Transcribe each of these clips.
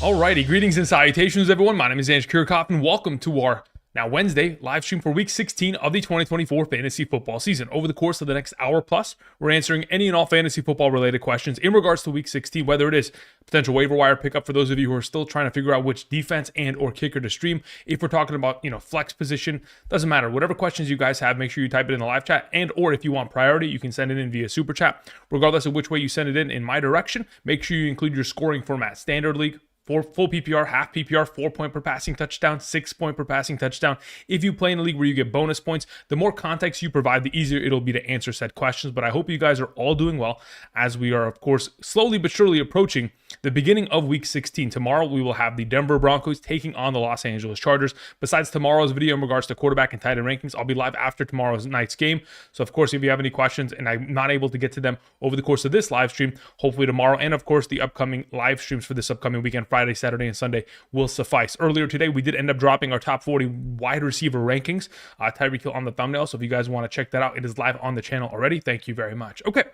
Alrighty, greetings and salutations, everyone. My name is Andrew Kirchhoff, and welcome to our now Wednesday live stream for Week 16 of the 2024 fantasy football season. Over the course of the next hour plus, we're answering any and all fantasy football related questions in regards to Week 16, whether it is potential waiver wire pickup for those of you who are still trying to figure out which defense and or kicker to stream. If we're talking about, flex position, doesn't matter. Whatever questions you guys have, make sure you type it in the live chat, and or if you want priority, you can send it in via super chat. Regardless of which way you send it in my direction, make sure you include your scoring format: standard league, for full PPR, half PPR, 4-point per passing touchdown, 6-point per passing touchdown. If you play in a league where you get bonus points, the more context you provide, the easier it'll be to answer said questions. But I hope you guys are all doing well, as we are, of course, slowly but surely approaching the beginning of Week 16. Tomorrow, we will have the Denver Broncos taking on the Los Angeles Chargers. Besides tomorrow's video in regards to quarterback and tight end rankings, I'll be live after tomorrow's night's game. So, of course, if you have any questions and I'm not able to get to them over the course of this live stream, hopefully tomorrow, and of course, the upcoming live streams for this upcoming weekend, Friday, Saturday, and Sunday, will suffice. Earlier today, we did end up dropping our top 40 wide receiver rankings. Tyreek Hill on the thumbnail. So if you guys want to check that out, it is live on the channel already. Thank you very much. Okay,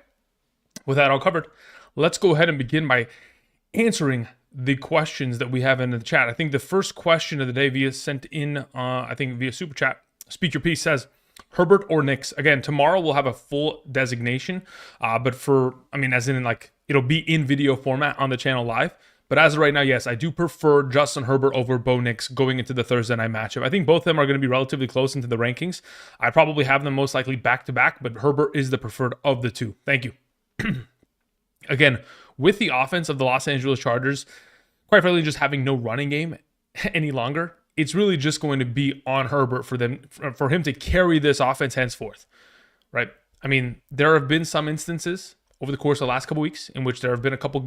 with that all covered, let's go ahead and begin by answering the questions that we have in the chat. I think the first question of the day sent in, via super chat, Speak Your Piece, says, Herbert or Knicks? Again, tomorrow we'll have a full designation, but it'll be in video format on the channel live. But as of right now, yes, I do prefer Justin Herbert over Bo Nix going into the Thursday night matchup. I think both of them are going to be relatively close into the rankings. I probably have them most likely back-to-back, but Herbert is the preferred of the two. Thank you. Again, with the offense of the Los Angeles Chargers, quite frankly, just having no running game any longer, it's really just going to be on Herbert for him to carry this offense henceforth, right? I mean, there have been some instances over the course of the last couple weeks in which there have been a couple,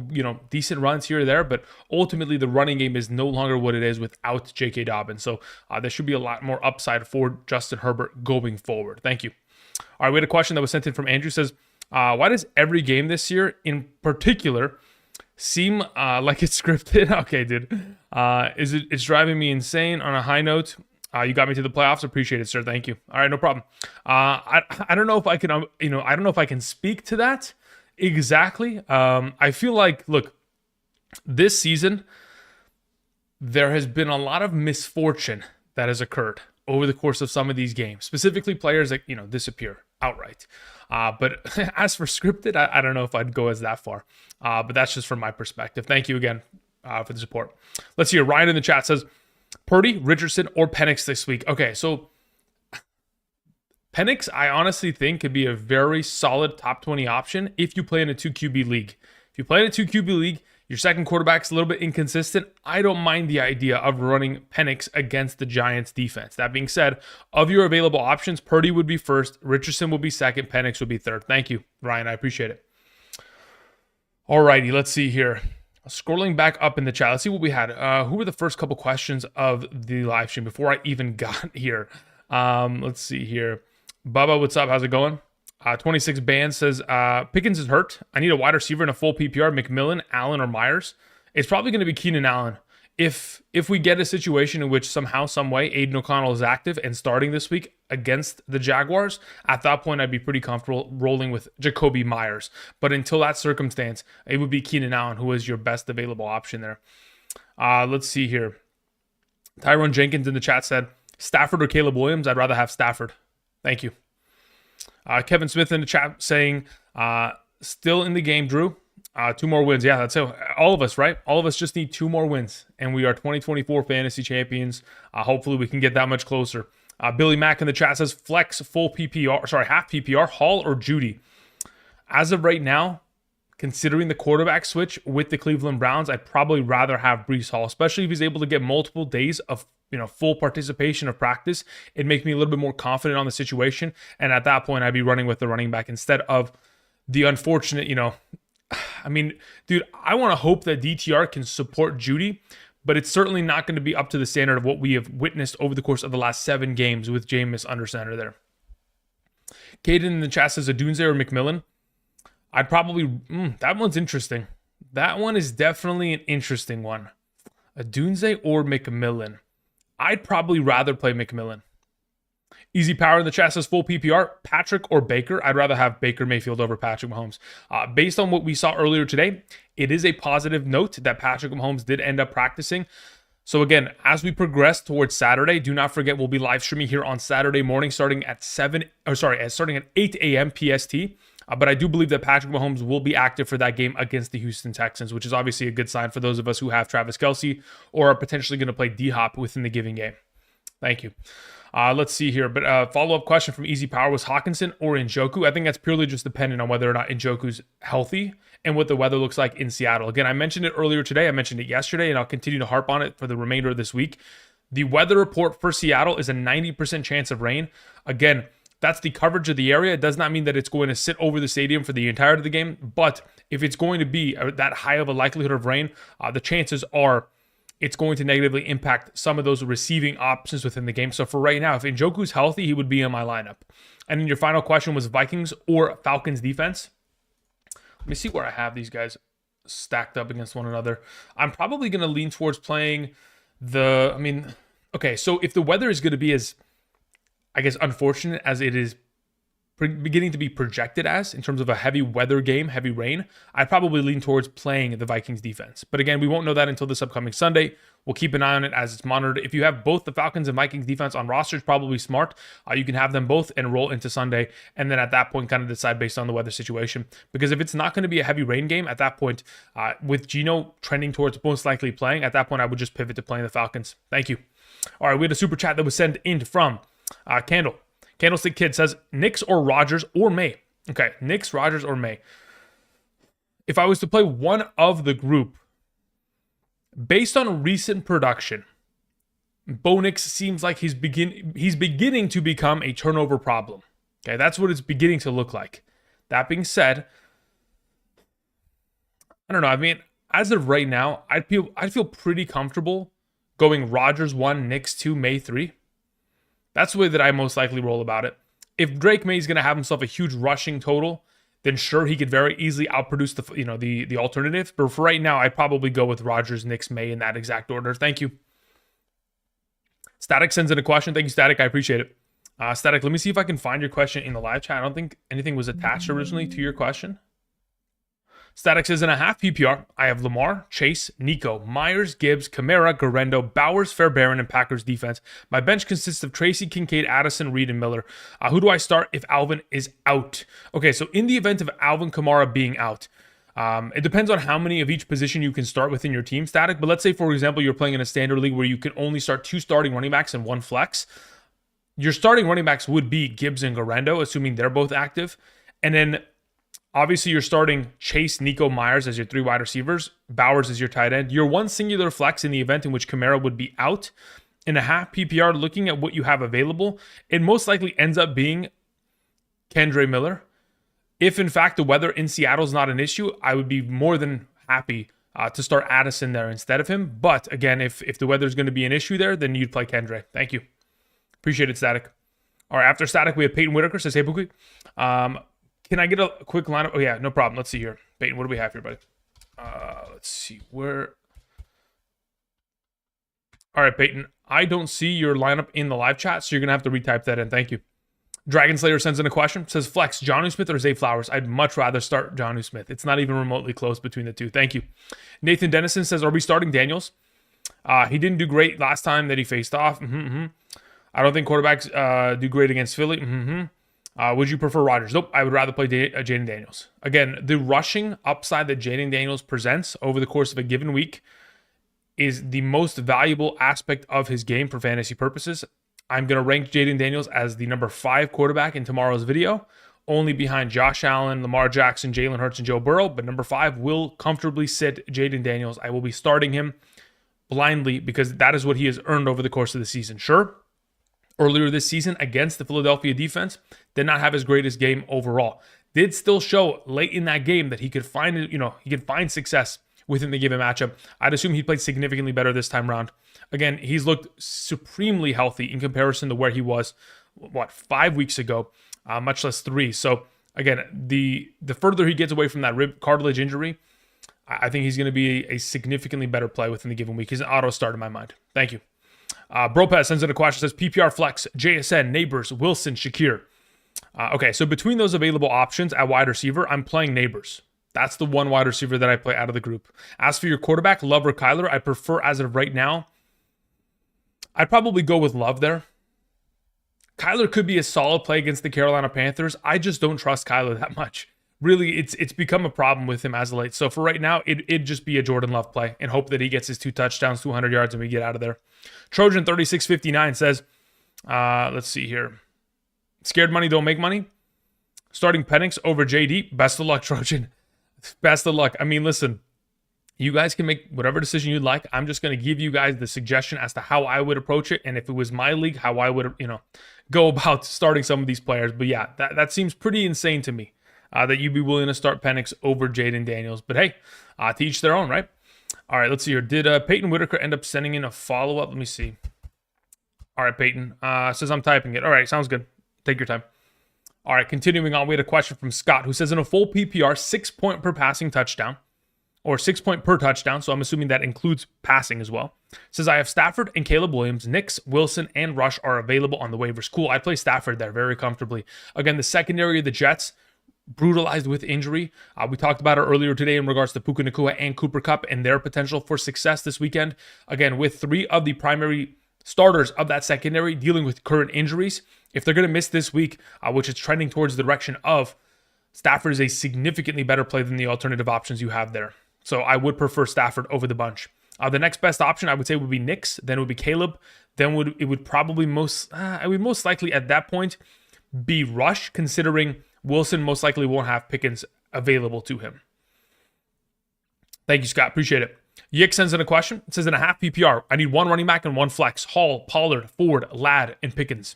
decent runs here or there, but ultimately the running game is no longer what it is without J.K. Dobbins. So there should be a lot more upside for Justin Herbert going forward. Thank you. All right, we had a question that was sent in from Andrew. Says, why does every game this year in particular seem like it's scripted? Okay, dude. It's driving me insane. On a high note, you got me to the playoffs. Appreciate it, sir. Thank you. All right, no problem. I don't know if I can, I don't know if I can speak to that exactly. I feel like, look, this season, there has been a lot of misfortune that has occurred over the course of some of these games, specifically players that, disappear outright. But as for scripted, I don't know if I'd go as that far. But that's just from my perspective. Thank you again for the support. Let's see. Ryan in the chat says, Purdy, Richardson, or Penix this week. Okay, so Penix, I honestly think, could be a very solid top 20 option if you play in a 2 QB league. If you play in a 2 QB league, your second quarterback's a little bit inconsistent. I don't mind the idea of running Penix against the Giants defense. That being said, of your available options, Purdy would be first, Richardson would be second, Penix would be third. Thank you, Ryan. I appreciate it. Alrighty, let's see here. Scrolling back up in the chat, let's see what we had. Who were the first couple questions of the live stream before I even got here? Let's see here. Bubba, what's up? How's it going? 26 Band says, Pickens is hurt. I need a wide receiver in a full PPR. McMillan, Allen, or Myers. It's probably going to be Keenan Allen. If we get a situation in which somehow, some way, Aiden O'Connell is active and starting this week against the Jaguars, at that point, I'd be pretty comfortable rolling with Jacoby Myers. But until that circumstance, it would be Keenan Allen, who is your best available option there. Let's see here. Tyrone Jenkins in the chat said, Stafford or Caleb Williams? I'd rather have Stafford. Thank you. Kevin Smith in the chat saying, still in the game, Drew. 2 more wins. Yeah, that's it. All of us, right? All of us just need 2 more wins, and we are 2024 fantasy champions. Hopefully, we can get that much closer. Billy Mack in the chat says, flex full PPR, half PPR, Hall or Judy. As of right now, considering the quarterback switch with the Cleveland Browns, I'd probably rather have Breece Hall, especially if he's able to get multiple days of full participation of practice. It'd make me a little bit more confident on the situation. And at that point, I'd be running with the running back instead of the unfortunate, I mean, dude, I want to hope that DTR can support Judy, but it's certainly not going to be up to the standard of what we have witnessed over the course of the last 7 games with Jameis under center there. Caden in the chat says, Adunze or McMillan? I'd probably, that one's interesting. That one is definitely an interesting one. Adunze or McMillan? I'd probably rather play McMillan. Easy Power in the chat says full PPR, Patrick or Baker. I'd rather have Baker Mayfield over Patrick Mahomes. Based on what we saw earlier today, it is a positive note that Patrick Mahomes did end up practicing. So again, as we progress towards Saturday, do not forget we'll be live streaming here on Saturday morning starting at 8 a.m. PST. But I do believe that Patrick Mahomes will be active for that game against the Houston Texans, which is obviously a good sign for those of us who have Travis Kelce or are potentially going to play D-Hop within the given game. Thank you. Let's see here. But follow-up question from Easy Power was Hawkinson or Njoku? I think that's purely just dependent on whether or not Njoku's healthy and what the weather looks like in Seattle. Again, I mentioned it earlier today. I mentioned it yesterday, and I'll continue to harp on it for the remainder of this week. The weather report for Seattle is a 90% chance of rain. Again, that's the coverage of the area. It does not mean that it's going to sit over the stadium for the entirety of the game. But if it's going to be that high of a likelihood of rain, the chances are it's going to negatively impact some of those receiving options within the game. So for right now, if Njoku's healthy, he would be in my lineup. And then your final question was Vikings or Falcons defense. Let me see where I have these guys stacked up against one another. I'm probably going to lean towards playing okay, so if the weather is going to be as, I guess, unfortunate as it is beginning to be projected as in terms of a heavy weather game, heavy rain, I'd probably lean towards playing the Vikings defense. But again, we won't know that until this upcoming Sunday. We'll keep an eye on it as it's monitored. If you have both the Falcons and Vikings defense on rosters, probably smart. You can have them both and roll into Sunday, and then at that point kind of decide based on the weather situation. Because if it's not going to be a heavy rain game, at that point, with Geno trending towards most likely playing, at that point I would just pivot to playing the Falcons. Thank you. All right, we had a super chat that was sent in from Candlestick Kid says, Knicks or Rodgers or May. Okay, Knicks, Rodgers, or May. If I was to play one of the group, based on recent production, Bo Nix seems like he's beginning to become a turnover problem. Okay, that's what it's beginning to look like. That being said, I don't know. I mean, as of right now, I'd feel pretty comfortable going Rodgers 1, Knicks 2, May 3. That's the way that I most likely roll about it. If Drake May is going to have himself a huge rushing total, then sure, he could very easily outproduce the alternative. But for right now, I'd probably go with Rodgers, Knicks, May in that exact order. Thank you. Static sends in a question. Thank you, Static. I appreciate it. Static, let me see if I can find your question in the live chat. I don't think anything was attached originally to your question. Static says, in a half PPR, I have Lamar, Chase, Nico, Myers, Gibbs, Kamara, Garendo, Bowers, Fairbairn, and Packers defense. My bench consists of Tracy, Kincaid, Addison, Reed, and Miller. Who do I start if Alvin is out? Okay, so in the event of Alvin Kamara being out, it depends on how many of each position you can start within your team, Static. But let's say, for example, you're playing in a standard league where you can only start 2 starting running backs and 1 flex. Your starting running backs would be Gibbs and Garendo, assuming they're both active. And then obviously, you're starting Chase, Nico, Myers as your 3 wide receivers. Bowers as your tight end. Your one singular flex in the event in which Kamara would be out. In a half PPR, looking at what you have available, it most likely ends up being Kendre Miller. If, in fact, the weather in Seattle is not an issue, I would be more than happy to start Addison there instead of him. But, again, if the weather is going to be an issue there, then you'd play Kendre. Thank you. Appreciate it, Static. All right, after Static, we have Peyton Whitaker. Says, hey, Pookie. Can I get a quick lineup? Oh, yeah, no problem. Let's see here. Peyton, what do we have here, buddy? Let's see. Where? All right, Peyton. I don't see your lineup in the live chat, so you're going to have to retype that in. Thank you. Dragon Slayer sends in a question. Says, flex, Jonnu Smith or Zay Flowers? I'd much rather start Jonnu Smith. It's not even remotely close between the two. Thank you. Nathan Dennison says, are we starting Daniels? He didn't do great last time that he faced off. I don't think quarterbacks do great against Philly. Would you prefer Rodgers? Nope. I would rather play Jaden Daniels. Again, the rushing upside that Jaden Daniels presents over the course of a given week is the most valuable aspect of his game for fantasy purposes. I'm going to rank Jaden Daniels as the number 5 quarterback in tomorrow's video, only behind Josh Allen, Lamar Jackson, Jalen Hurts, and Joe Burrow. But number 5 will comfortably sit Jaden Daniels. I will be starting him blindly because that is what he has earned over the course of the season. Sure, earlier this season against the Philadelphia defense, did not have his greatest game overall. Did still show late in that game that he could find success within the given matchup. I'd assume he played significantly better this time around. Again, he's looked supremely healthy in comparison to where he was, 5 weeks ago, much less 3. So again, the further he gets away from that rib cartilage injury, I think he's going to be a significantly better play within the given week. He's an auto start in my mind. Thank you. Bropez sends in a question, says PPR flex, JSN, Neighbors, Wilson, Shakir. Okay, so between those available options at wide receiver, I'm playing Neighbors. That's the one wide receiver that I play out of the group. As for your quarterback, Love or Kyler, I prefer as of right now, I'd probably go with Love there. Kyler could be a solid play against the Carolina Panthers. I just don't trust Kyler that much. Really, it's become a problem with him as of late. So for right now, it'd just be a Jordan Love play and hope that he gets his 2 touchdowns, 200 yards, and we get out of there. Trojan 3659 says, let's see here. Scared money don't make money. Starting Penix over JD. Best of luck, Trojan. Best of luck. I mean, listen, you guys can make whatever decision you'd like. I'm just going to give you guys the suggestion as to how I would approach it. And if it was my league, how I would, go about starting some of these players. But yeah, that seems pretty insane to me that you'd be willing to start Penix over Jaden Daniels. But hey, to each their own, right? All right, let's see here. Did Peyton Whitaker end up sending in a follow-up? Let me see. All right, Peyton says I'm typing it. All right, sounds good. Take your time. All right, continuing on, we had a question from Scott who says in a full PPR, 6 point per passing touchdown, or 6 point per touchdown. So I'm assuming that includes passing as well. Says I have Stafford and Caleb Williams, Nix, Wilson, and Rush are available on the waivers. Cool. I play Stafford there very comfortably. Again, the secondary of the Jets, brutalized with injury. We talked about it earlier today in regards to Puka Nacua and Cooper Kupp and their potential for success this weekend. Again, with 3 of the primary starters of that secondary dealing with current injuries. If they're going to miss this week, which is trending towards the direction of, Stafford is a significantly better play than the alternative options you have there. So I would prefer Stafford over the bunch. The next best option I would say would be Nix, then it would be Caleb, then it would probably most likely at that point be Rush, considering Wilson most likely won't have Pickens available to him. Thank you, Scott. Appreciate it. Yick sends in a question. It says in a half PPR, I need 1 running back and 1 flex. Hall, Pollard, Ford, Ladd, and Pickens.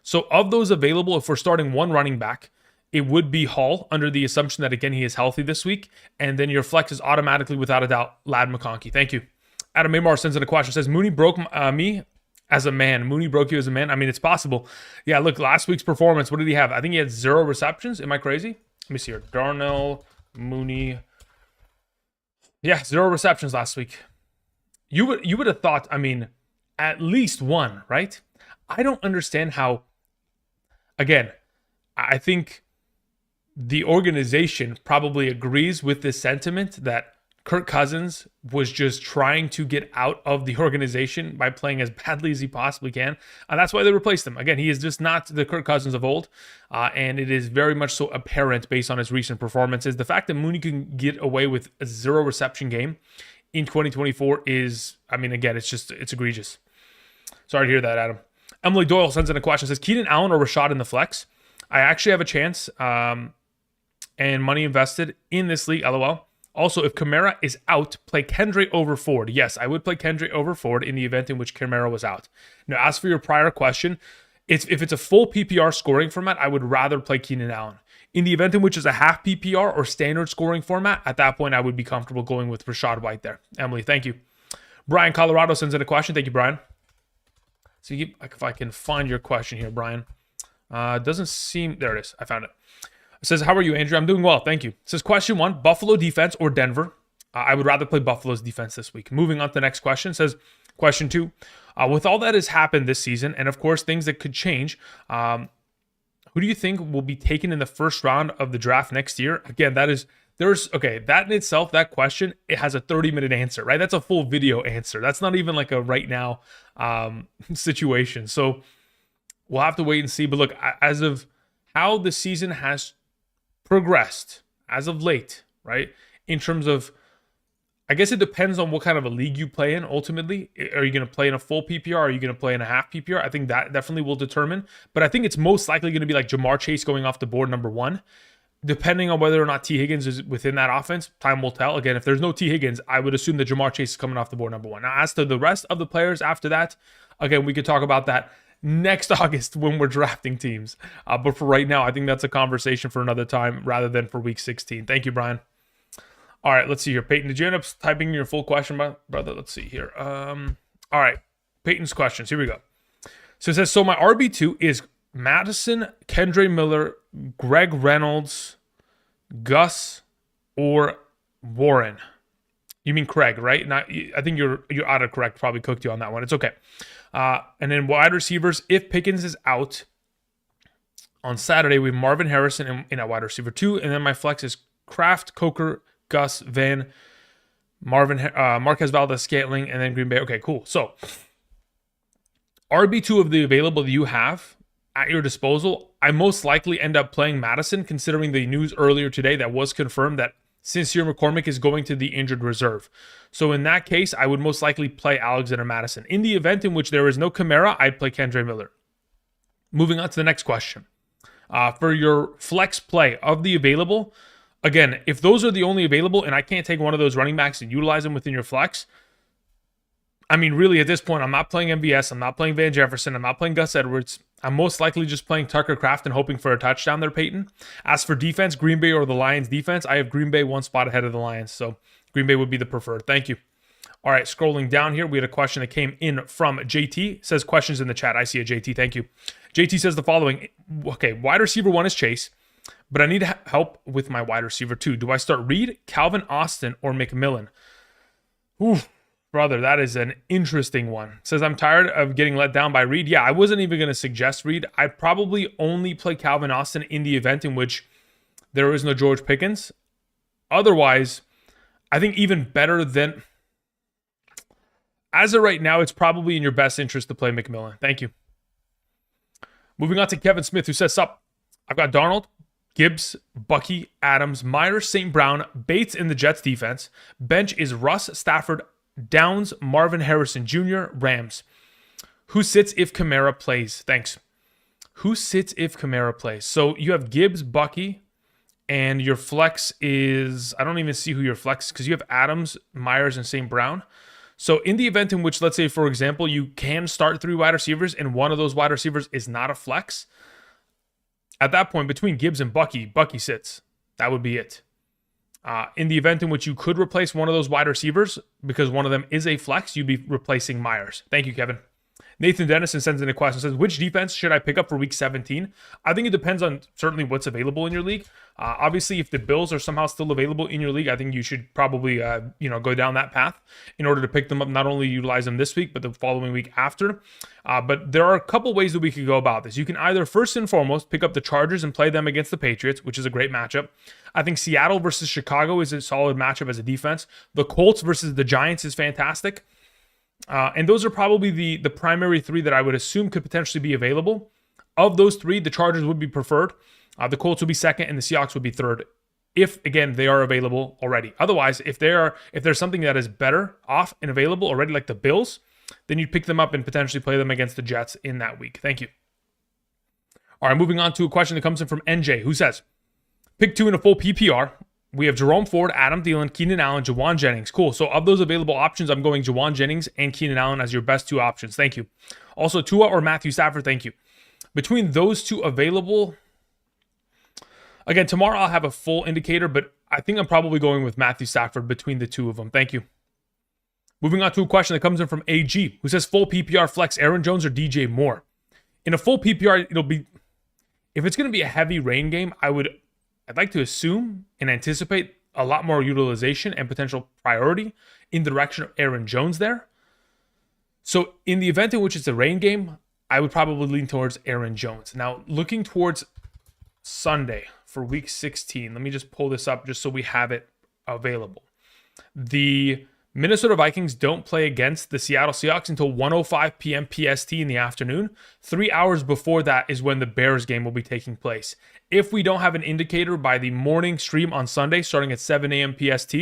So of those available, if we're starting 1 running back, it would be Hall under the assumption that, again, he is healthy this week. And then your flex is automatically, without a doubt, Ladd McConkey. Thank you. Adam Maymar sends in a question. Says, Mooney broke me as a man. Mooney broke you as a man. I mean, it's possible. Yeah, look, last week's performance, what did he have? I think he had 0 receptions. Am I crazy? Let me see here. Darnell Mooney. Yeah, 0 receptions last week. You would have thought, I mean, at least 1, right? I don't understand how, again, I think the organization probably agrees with this sentiment that Kirk Cousins was just trying to get out of the organization by playing as badly as he possibly can. And that's why they replaced him. Again, he is just not the Kirk Cousins of old. And it is very much so apparent based on his recent performances. The fact that Mooney can get away with a 0 reception game in 2024 is, I mean, again, it's egregious. Sorry to hear that, Adam. Emily Doyle sends in a question. Says, Keenan Allen or Rashad in the flex? I actually have a chance and money invested in this league, LOL. Also, if Kamara is out, play Kendrick over Ford. Yes, I would play Kendrick over Ford in the event in which Kamara was out. Now, as for your prior question, if it's a full PPR scoring format, I would rather play Keenan Allen. In the event in which it's a half PPR or standard scoring format, at that point, I would be comfortable going with Rashad White there. Emily, thank you. Brian Colorado sends in a question. Thank you, Brian. So if I can find your question here, Brian. Doesn't seem, there it is. I found it. It says, how are you, Andrew? I'm doing well. Thank you. It says, question 1, Buffalo defense or Denver? I would rather play Buffalo's defense this week. Moving on to the next question. It says, question 2, with all that has happened this season, and of course, things that could change, who do you think will be taken in the first round of the draft next year? Again, that in itself, that question, it has a 30-minute answer, right? That's a full video answer. That's not even like a right now situation. So we'll have to wait and see. But look, as of how the season has progressed as of late, right? In terms of, I guess it depends on what kind of a league you play in ultimately. Are you going to play in a full PPR? Are you going to play in a half PPR? I think that definitely will determine. But I think it's most likely going to be like Jamar Chase going off the board number 1. Depending on whether or not T. Higgins is within that offense, time will tell. Again, if there's no T. Higgins, I would assume that Jamar Chase is coming off the board number 1. Now, as to the rest of the players after that, again, we could talk about that next August when we're drafting teams. But for right now, I think that's a conversation for another time rather than for week 16. Thank you, Brian. All right, let's see here. Peyton, did you end up typing your full question, brother? Let's see here. All right, Peyton's questions. Here we go. So it says, so my RB2 is Madison, Kendre Miller, Greg Reynolds, Gus, or Warren. You mean Craig, right? Not. I think you're autocorrect probably cooked you on that one. It's okay. And then wide receivers, if Pickens is out on Saturday, we have Marvin Harrison in at wide receiver 2, and then my flex is Kraft, Coker, Gus, Van, Marquez Valdez-Scantling, and then Green Bay. Okay, cool. So RB2 of the available that you have at your disposal, I most likely end up playing Madison, considering the news earlier today that was confirmed that Sincere McCormick is going to the injured reserve. So in that case, I would most likely play Alexander Madison. In the event in which there is no Kamara, I'd play Kendre Miller. Moving on to the next question. For your flex play of the available, again, if those are the only available and I can't take one of those running backs and utilize them within your flex, I mean, really at this point, I'm not playing MVS, I'm not playing Van Jefferson, I'm not playing Gus Edwards. I'm most likely just playing Tucker Kraft and hoping for a touchdown there, Peyton. As for defense, Green Bay or the Lions defense, I have Green Bay one spot ahead of the Lions, so Green Bay would be the preferred. Thank you. All right, scrolling down here, we had a question that came in from JT. It says questions in the chat. I see it, JT. Thank you. JT says the following. Okay, wide receiver 1 is Chase, but I need help with my wide receiver 2. Do I start Reed, Calvin Austin, or McMillan? Ooh, brother, that is an interesting one. It says I'm tired of getting let down by Reed. Yeah, I wasn't even going to suggest Reed. I'd probably only play Calvin Austin in the event in which there is no George Pickens. Otherwise, I think even better than... As of right now, it's probably in your best interest to play McMillan. Thank you. Moving on to Kevin Smith, who says, sup, I've got Darnold, Gibbs, Bucky, Adams, Myers, St. Brown, Bates in the Jets defense. Bench is Russ, Stafford, Downs, Marvin Harrison Jr., Rams. Who sits if Kamara plays? Thanks. Who sits if Kamara plays? So you have Gibbs, Bucky, and your flex is... I don't even see who your flex is because you have Adams, Myers, and St. Brown. So in the event in which, let's say, for example, you can start 3 wide receivers and one of those wide receivers is not a flex, at that point, between Gibbs and Bucky sits. That would be it. In the event in which you could replace one of those wide receivers, because one of them is a flex, you'd be replacing Myers. Thank you, Kevin. Nathan Dennison sends in a question, says, which defense should I pick up for week 17? I think it depends on certainly what's available in your league. Obviously, if the Bills are somehow still available in your league, I think you should probably go down that path in order to pick them up, not only utilize them this week, but the following week after. But there are a couple ways that we could go about this. You can either first and foremost pick up the Chargers and play them against the Patriots, which is a great matchup. I think Seattle versus Chicago is a solid matchup as a defense. The Colts versus the Giants is fantastic. And those are probably the primary 3 that I would assume could potentially be available. Of those 3, the Chargers would be preferred. The Colts would be second, and the Seahawks would be third. If, again, they are available already. Otherwise, if there's something that is better off and available already, like the Bills, then you'd pick them up and potentially play them against the Jets in that week. Thank you. All right, moving on to a question that comes in from NJ, who says, pick 2 in a full PPR. We have Jerome Ford, Adam Thielen, Keenan Allen, Jawan Jennings. Cool. So of those available options, I'm going Jawan Jennings and Keenan Allen as your best 2 options. Thank you. Also, Tua or Matthew Stafford. Thank you. Between those 2 available, again, tomorrow I'll have a full indicator, but I think I'm probably going with Matthew Stafford between the 2 of them. Thank you. Moving on to a question that comes in from AG, who says full PPR flex Aaron Jones or DJ Moore. In a full PPR, it'll be, if it's going to be a heavy rain game, I'd like to assume and anticipate a lot more utilization and potential priority in the direction of Aaron Jones there. So in the event in which it's a rain game, I would probably lean towards Aaron Jones. Now, looking towards Sunday for week 16, let me just pull this up just so we have it available. The Minnesota Vikings don't play against the Seattle Seahawks until 1:05 p.m. PST in the afternoon. 3 hours before that is when the Bears game will be taking place. If we don't have an indicator by the morning stream on Sunday starting at 7 a.m. PST,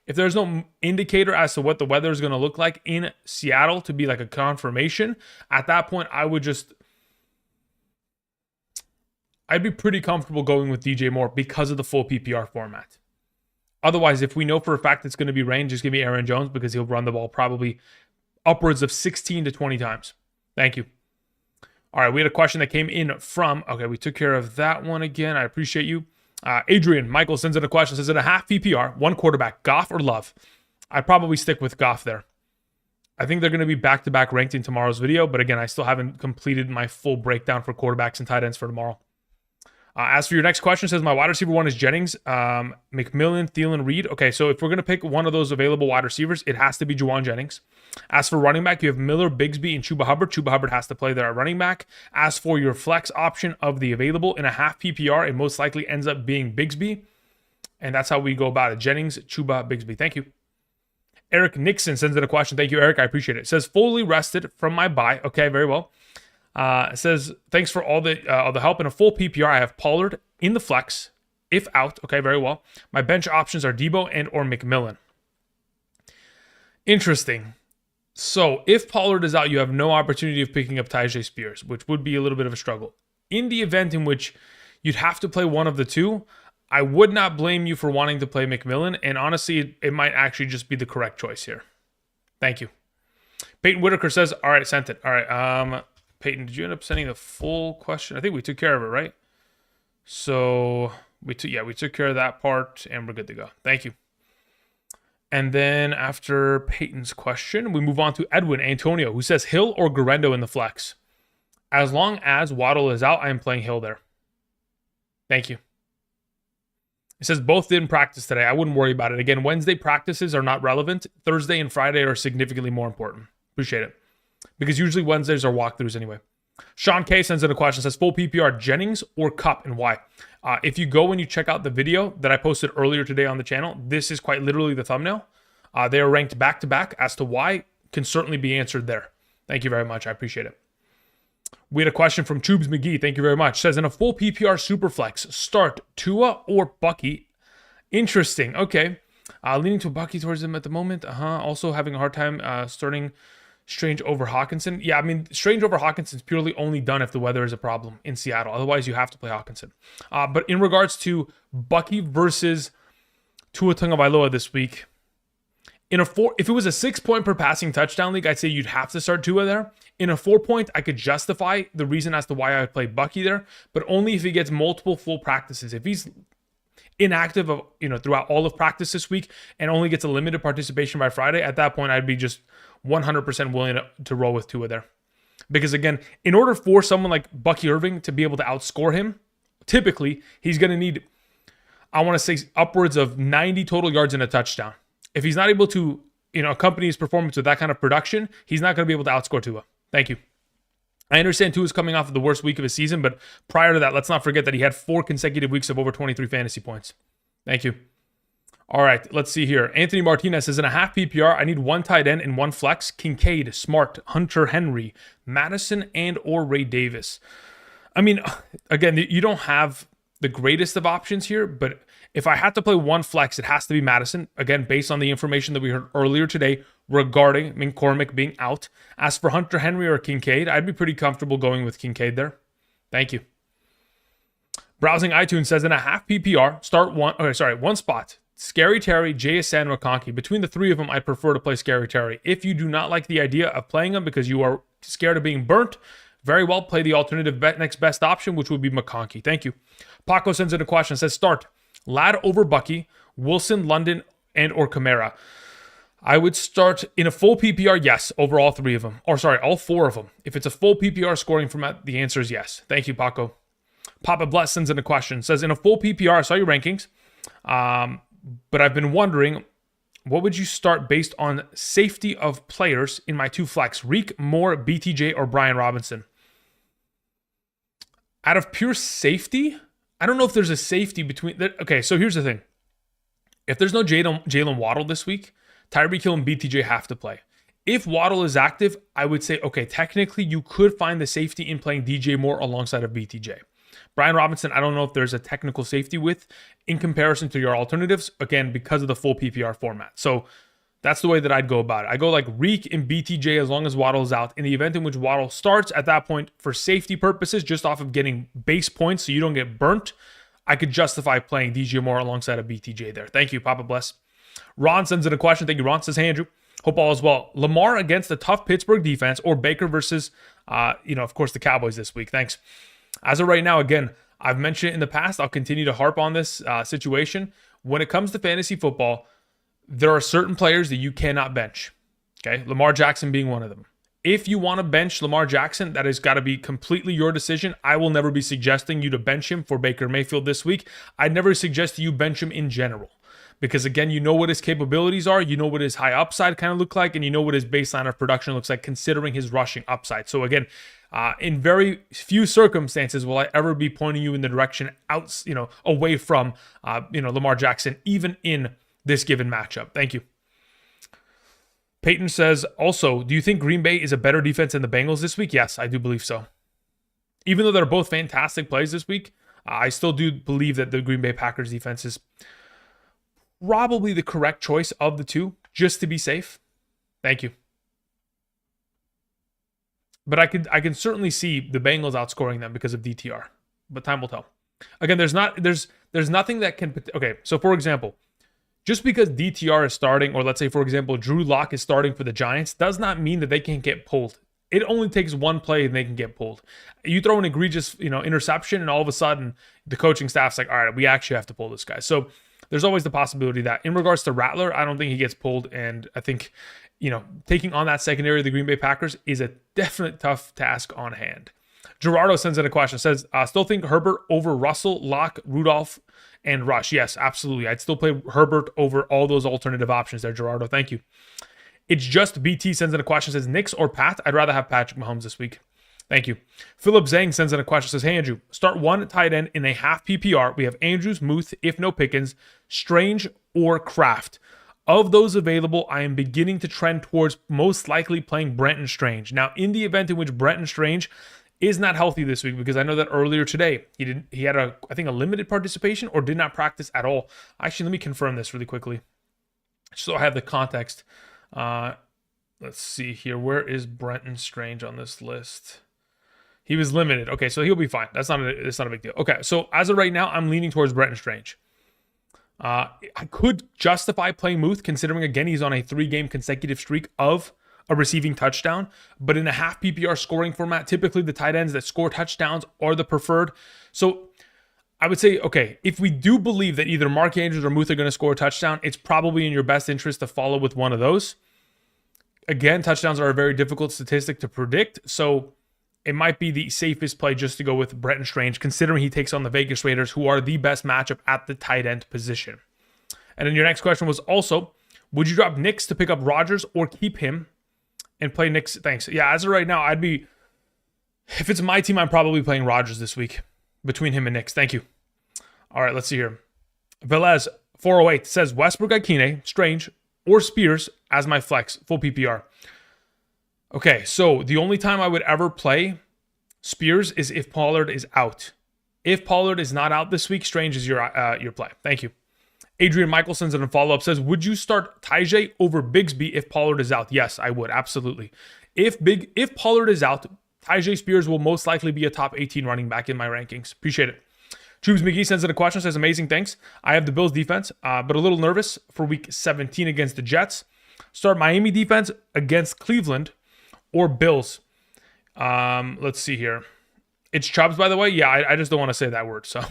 if there's no indicator as to what the weather is going to look like in Seattle to be like a confirmation, at that point, I'd be pretty comfortable going with DJ Moore because of the full PPR format. Otherwise, if we know for a fact it's going to be rain, just give me Aaron Jones because he'll run the ball probably upwards of 16 to 20 times. Thank you. All right, we had a question that came in from, okay, we took care of that one again. I appreciate you. Adrian Michael sends in a question, says in a half PPR, 1 quarterback, Goff or Love? I'd probably stick with Goff there. I think they're going to be back-to-back ranked in tomorrow's video, but again, I still haven't completed my full breakdown for quarterbacks and tight ends for tomorrow. As for your next question, it says my wide receiver one is Jennings, McMillan, Thielen, Reed. Okay, so if we're going to pick one of those available wide receivers, it has to be Juwan Jennings. As for running back, you have Miller, Bigsby, and Chuba Hubbard. Chuba Hubbard has to play there at running back. As for your flex option of the available in a half PPR, it most likely ends up being Bigsby. And that's how we go about it. Jennings, Chuba, Bigsby. Thank you. Eric Nixon sends in a question. Thank you, Eric. I appreciate it. It says, fully rested from my bye. Okay, very well. It says, thanks for all the help. In a full PPR, I have Pollard in the flex, if out. Okay, very well. My bench options are Debo and or McMillan. Interesting. So if Pollard is out, you have no opportunity of picking up Tyjae Spears, which would be a little bit of a struggle. In the event in which you'd have to play one of the two, I would not blame you for wanting to play McMillan, and honestly, it might actually just be the correct choice here. Thank you. Peyton Whitaker says, all right, sent it. All right, Peyton, did you end up sending the full question? I think we took care of it, right? So we took care of that part, and we're good to go. Thank you. And then after Peyton's question, we move on to Edwin Antonio, who says Hill or Garendo in the flex. As long as Waddle is out, I am playing Hill there. Thank you. It says both didn't practice today. I wouldn't worry about it. Again, Wednesday practices are not relevant. Thursday and Friday are significantly more important. Appreciate it. Because usually Wednesdays are walkthroughs anyway. Sean K sends in a question. Says full PPR Jennings or Cup and why? If you go and you check out the video that I posted earlier today on the channel, this is quite literally the thumbnail. They are ranked back to back. As to why can certainly be answered there. Thank you very much. I appreciate it. We had a question from Tubes McGee. Thank you very much. Says in a full PPR Superflex, start Tua or Bucky. Interesting. Okay. Leaning to Bucky towards him at the moment. Also having a hard time starting Strange over Hawkinson. Yeah, I mean, Strange over Hawkinson is purely only done if the weather is a problem in Seattle. Otherwise, you have to play Hawkinson. But in regards to Bucky versus Tua Tagovailoa this week, if it was a 6-point per passing touchdown league, I'd say you'd have to start Tua there. In a 4-point, I could justify the reason as to why I would play Bucky there, but only if he gets multiple full practices. If he's inactive throughout all of practice this week and only gets a limited participation by Friday, at that point, I'd be just 100% willing to roll with Tua there. Because again, in order for someone like Bucky Irving to be able to outscore him, typically, he's going to need, I want to say, upwards of 90 total yards and a touchdown. If he's not able to, accompany his performance with that kind of production, he's not going to be able to outscore Tua. Thank you. I understand Tua is coming off of the worst week of his season, but prior to that, let's not forget that he had 4 consecutive weeks of over 23 fantasy points. Thank you. All right, let's see here. Anthony Martinez says, in a half PPR, I need 1 tight end and 1 flex. Kincaid, Smart, Hunter Henry, Madison, and or Ray Davis. I mean, again, you don't have the greatest of options here, but if I had to play 1 flex, it has to be Madison. Again, based on the information that we heard earlier today regarding McCormick being out. As for Hunter Henry or Kincaid, I'd be pretty comfortable going with Kincaid there. Thank you. Browsing iTunes says, in a half PPR, start 1 spot. Scary Terry, JSN, McConkey. Between the 3 of them, I'd prefer to play Scary Terry. If you do not like the idea of playing them because you are scared of being burnt, very well, play the alternative next best option, which would be McConkey. Thank you. Paco sends in a question. Says, start Ladd over Bucky, Wilson, London, and or Kamara. I would start in a full PPR, yes, over all 3 of them. Or sorry, all 4 of them. If it's a full PPR scoring format, the answer is yes. Thank you, Paco. Papa Bless sends in a question. Says, in a full PPR, I saw your rankings, but I've been wondering, what would you start based on safety of players in my 2 flex? Reek, Moore, BTJ, or Brian Robinson? Out of pure safety, I don't know if there's a safety between... Okay, so here's the thing. If there's no Jalen Waddle this week, Tyreek Hill and BTJ have to play. If Waddle is active, I would say, okay, technically you could find the safety in playing DJ Moore alongside of BTJ. Brian Robinson, I don't know if there's a technical safety with in comparison to your alternatives, again, because of the full PPR format. So that's the way that I'd go about it. I go like Reek and BTJ as long as Waddle is out. In the event in which Waddle starts, at that point, for safety purposes, just off of getting base points so you don't get burnt, I could justify playing DJ Moore alongside of BTJ there. Thank you, Papa Bless. Ron sends in a question. Thank you, Ron. Says, hey, Andrew. Hope all is well. Lamar against the tough Pittsburgh defense or Baker versus, of course, the Cowboys this week. Thanks. As of right now, again, I've mentioned it in the past. I'll continue to harp on this situation. When it comes to fantasy football, there are certain players that you cannot bench. Okay, Lamar Jackson being one of them. If you want to bench Lamar Jackson, that has got to be completely your decision. I will never be suggesting you to bench him for Baker Mayfield this week. I'd never suggest you bench him in general. Because again, you know what his capabilities are, you know what his high upside kind of look like, and you know what his baseline of production looks like considering his rushing upside. So again, in very few circumstances will I ever be pointing you in the direction out, away from, Lamar Jackson, even in this given matchup. Thank you. Peyton says, also, do you think Green Bay is a better defense than the Bengals this week? Yes, I do believe so. Even though they're both fantastic plays this week, I still do believe that the Green Bay Packers defense is probably the correct choice of the two, just to be safe. Thank you. But I can certainly see the Bengals outscoring them because of DTR. But time will tell. Again, there's nothing that can. Okay, so for example, just because DTR is starting, or let's say for example Drew Lock is starting for the Giants, does not mean that they can't get pulled. It only takes one play and they can get pulled. You throw an egregious, interception, and all of a sudden the coaching staff's like, all right, we actually have to pull this guy. So there's always the possibility that in regards to Rattler, I don't think he gets pulled. And I think, taking on that secondary of the Green Bay Packers is a definite tough task on hand. Gerardo sends in a question, says, still think Herbert over Russell, Locke, Rudolph, and Rush. Yes, absolutely. I'd still play Herbert over all those alternative options there, Gerardo. Thank you. It's just BT sends in a question, says, Knicks or Pat? I'd rather have Patrick Mahomes this week. Thank you. Philip Zhang sends in a question, says, hey, Andrew, start one tight end in a half PPR. We have Andrews, Muth, if no Pickens, Strange, or Kraft. Of those available, I am beginning to trend towards most likely playing Brenton Strange. Now, in the event in which Brenton Strange is not healthy this week, because I know that earlier today, he had a limited participation or did not practice at all. Actually, let me confirm this really quickly, so I have the context. Let's see here. Where is Brenton Strange on this list? He was limited. Okay, so he'll be fine. That's not a big deal. Okay, so as of right now, I'm leaning towards Brenton Strange. I could justify playing Muth, considering, again, he's on a 3-game consecutive streak of a receiving touchdown. But in a half PPR scoring format, typically the tight ends that score touchdowns are the preferred. So I would say, okay, if we do believe that either Mark Andrews or Muth are going to score a touchdown, it's probably in your best interest to follow with one of those. Again, touchdowns are a very difficult statistic to predict, so it might be the safest play just to go with Brenton Strange, considering he takes on the Vegas Raiders, who are the best matchup at the tight end position. And then your next question was also, would you drop Nix to pick up Rodgers or keep him and play Nix? Thanks. Yeah, as of right now, if it's my team, I'm probably playing Rodgers this week between him and Nix. Thank you. All right, let's see here. Velez 408 says Westbrook, Ikine, Strange, or Spears as my flex, full PPR. Okay, so the only time I would ever play Spears is if Pollard is out. If Pollard is not out this week, Strange is your play. Thank you. Adrian Michelson's in a follow-up says, would you start Tajay over Bigsby if Pollard is out? Yes, I would, absolutely. If Pollard is out, Tajay Spears will most likely be a top 18 running back in my rankings. Appreciate it. Troops McGee sends in a question, says, amazing, thanks. I have the Bills defense, but a little nervous for week 17 against the Jets. Start Miami defense against Cleveland or Bills. Let's see here. It's Chubbs, by the way. Yeah, I just don't want to say that word. So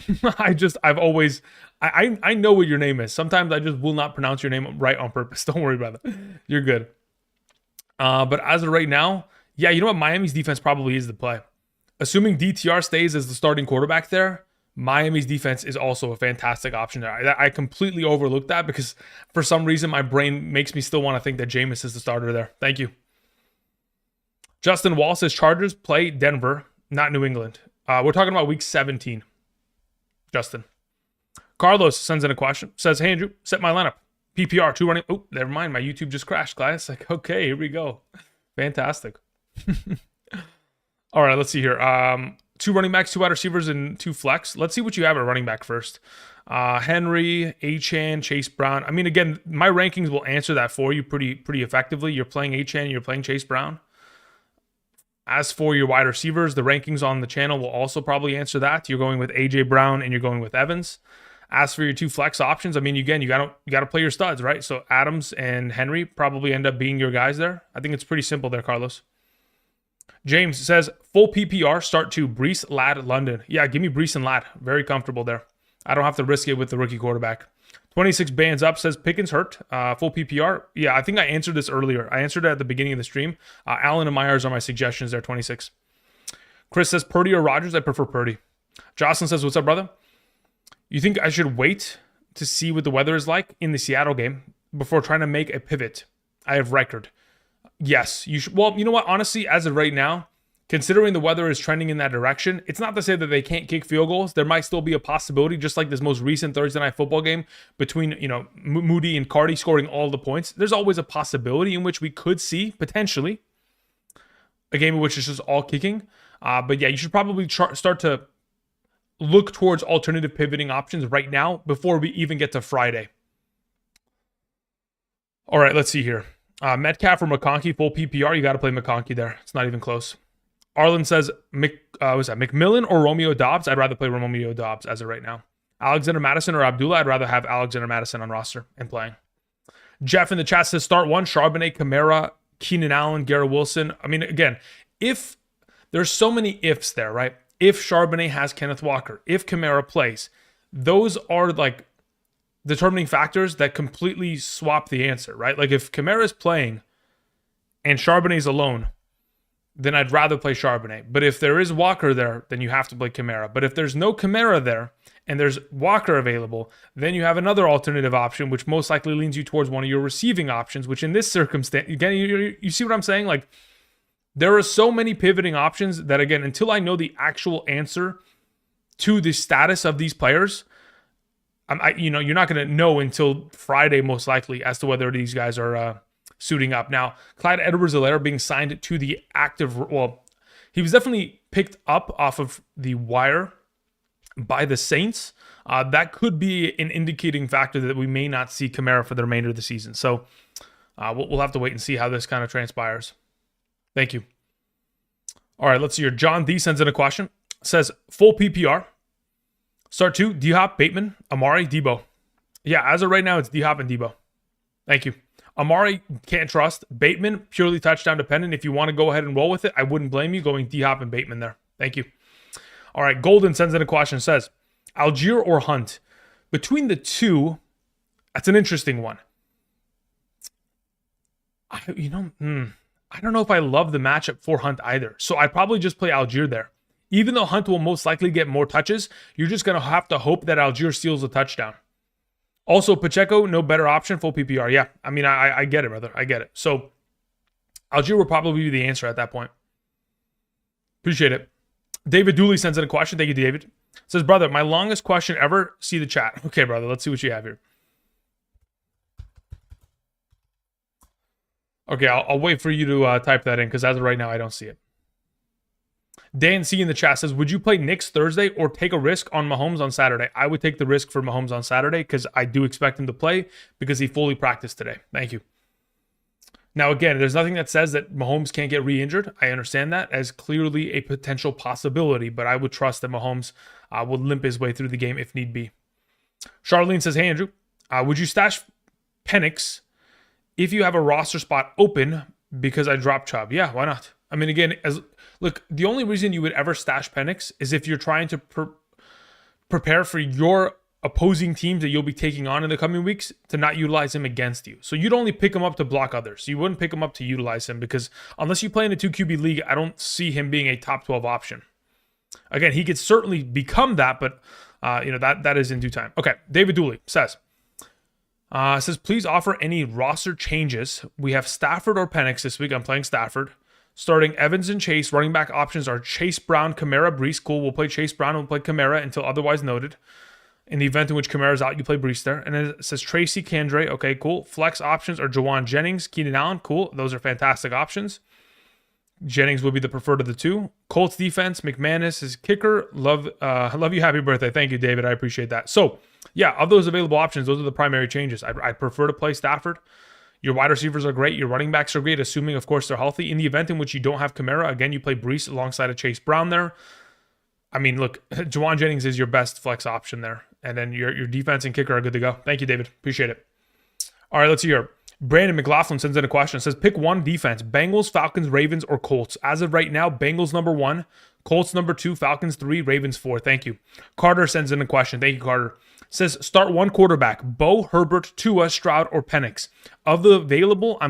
I know what your name is. Sometimes I just will not pronounce your name right on purpose. Don't worry about it. You're good. But as of right now, yeah, you know what? Miami's defense probably is the play. Assuming DTR stays as the starting quarterback there, Miami's defense is also a fantastic option there. I completely overlooked that because for some reason my brain makes me still want to think that Jameis is the starter there. Thank you. Justin Wall says Chargers play Denver, not New England. We're talking about week 17. Justin. Carlos sends in a question. Says, hey, Andrew, set my lineup. PPR, 2 running. Oh, never mind. My YouTube just crashed, guys. Like, okay, here we go. Fantastic. All right, let's see here. 2 running backs, 2 wide receivers, and 2 flex. Let's see what you have at running back first. Henry, Achane, Chase Brown. I mean, again, my rankings will answer that for you pretty effectively. You're playing Achane, you're playing Chase Brown. As for your wide receivers, the rankings on the channel will also probably answer that. You're going with AJ Brown and you're going with Evans. As for your 2 flex options, I mean, again, you gotta play your studs, right? So Adams and Henry probably end up being your guys there. I think it's pretty simple there, Carlos. James says, full PPR, start 2, Brees, Ladd, London. Yeah, give me Brees and Ladd. Very comfortable there. I don't have to risk it with the rookie quarterback. 26 bands up says Pickens hurt. Full PPR. Yeah, I think I answered this earlier. I answered it at the beginning of the stream. Allen and Myers are my suggestions there, 26. Chris says Purdy or Rodgers. I prefer Purdy. Jocelyn says, what's up, brother? You think I should wait to see what the weather is like in the Seattle game before trying to make a pivot? I have record. Yes, you should. Well, you know what? Honestly, as of right now, considering the weather is trending in that direction, it's not to say that they can't kick field goals. There might still be a possibility, just like this most recent Thursday night football game between, Moody and Cardi scoring all the points. There's always a possibility in which we could see, potentially, a game in which it's just all kicking. But yeah, you should probably start to look towards alternative pivoting options right now before we even get to Friday. All right, let's see here. Metcalf or McConkey, full PPR. You got to play McConkey there. It's not even close. Arlen says, McMillan or Romeo Dobbs? I'd rather play Romeo Dobbs as of right now. Alexander Madison or Abdullah? I'd rather have Alexander Madison on roster and playing. Jeff in the chat says, start one. Charbonnet, Kamara, Keenan Allen, Garrett Wilson. I mean, again, if there's so many ifs there, right? If Charbonnet has Kenneth Walker, if Kamara plays, those are like determining factors that completely swap the answer, right? Like if Kamara is playing and Charbonnet's alone, then I'd rather play Charbonnet. But if there is Walker there, then you have to play Kamara. But if there's no Kamara there and there's Walker available, then you have another alternative option, which most likely leans you towards one of your receiving options, which in this circumstance, again, you see what I'm saying? Like, there are so many pivoting options that, again, until I know the actual answer to the status of these players, you're not going to know until Friday, most likely, as to whether these guys are suiting up. Now, Clyde Edwards-Helaire being signed to the active, well, he was definitely picked up off of the wire by the Saints. That could be an indicating factor that we may not see Kamara for the remainder of the season. So we'll have to wait and see how this kind of transpires. Thank you. All right, let's see here. John D sends in a question. Says, full PPR. Start two, D-Hop, Bateman, Amari, Debo. Yeah, as of right now, it's D-Hop and Debo. Thank you. Amari, can't trust. Bateman, purely touchdown dependent. If you want to go ahead and roll with it, I wouldn't blame you going D-Hop and Bateman there. Thank you. All right, Golden sends in a question. Says, Algier or Hunt? Between the two, that's an interesting one. I don't know if I love the matchup for Hunt either. So I'd probably just play Algier there. Even though Hunt will most likely get more touches, you're just going to have to hope that Algier steals a touchdown. Also, Pacheco, no better option, full PPR. Yeah, I mean, I get it, brother. I get it. So Algier will probably be the answer at that point. Appreciate it. David Dooley sends in a question. Thank you, David. Says, brother, my longest question ever. See the chat. Okay, brother, let's see what you have here. Okay, I'll wait for you to type that in because as of right now, I don't see it. Dan C in the chat says, would you play Knicks Thursday or take a risk on Mahomes on Saturday? I would take the risk for Mahomes on Saturday because I do expect him to play because he fully practiced today. Thank you. Now, again, there's nothing that says that Mahomes can't get re-injured. I understand that as clearly a potential possibility, but I would trust that Mahomes would limp his way through the game if need be. Charlene says, hey, Andrew, would you stash Penix if you have a roster spot open because I dropped Chubb? Yeah, why not? I mean, again, look, the only reason you would ever stash Penix is if you're trying to prepare for your opposing teams that you'll be taking on in the coming weeks to not utilize him against you. So you'd only pick him up to block others. You wouldn't pick him up to utilize him because unless you play in a 2 QB league, I don't see him being a top 12 option. Again, he could certainly become that, but that is in due time. Okay, David Dooley says, please offer any roster changes. We have Stafford or Penix this week. I'm playing Stafford. Starting Evans and Chase. Running back options are Chase Brown, Kamara, Breece. Cool. We'll play Chase Brown and we'll play Kamara until otherwise noted. In the event in which Kamara's out, you play Breece there. And then it says Tracy Kandre. Okay, cool. Flex options are Jawan Jennings, Keenan Allen. Cool. Those are fantastic options. Jennings will be the preferred of the two. Colts defense, McManus is kicker. Love you. Happy birthday. Thank you, David. I appreciate that. So, yeah, of those available options, those are the primary changes. I prefer to play Stafford. Your wide receivers are great. Your running backs are great, assuming, of course, they're healthy. In the event in which you don't have Kamara, again, you play Breece alongside of Chase Brown there. I mean, look, Jawan Jennings is your best flex option there. And then your defense and kicker are good to go. Thank you, David. Appreciate it. All right, let's see here. Brandon McLaughlin sends in a question. It says, pick one defense, Bengals, Falcons, Ravens, or Colts. As of right now, Bengals number 1, Colts number 2, Falcons 3, Ravens 4. Thank you. Carter sends in a question. Thank you, Carter. Says start one quarterback: Bo, Herbert, Tua, Stroud, or Penix. Of the available,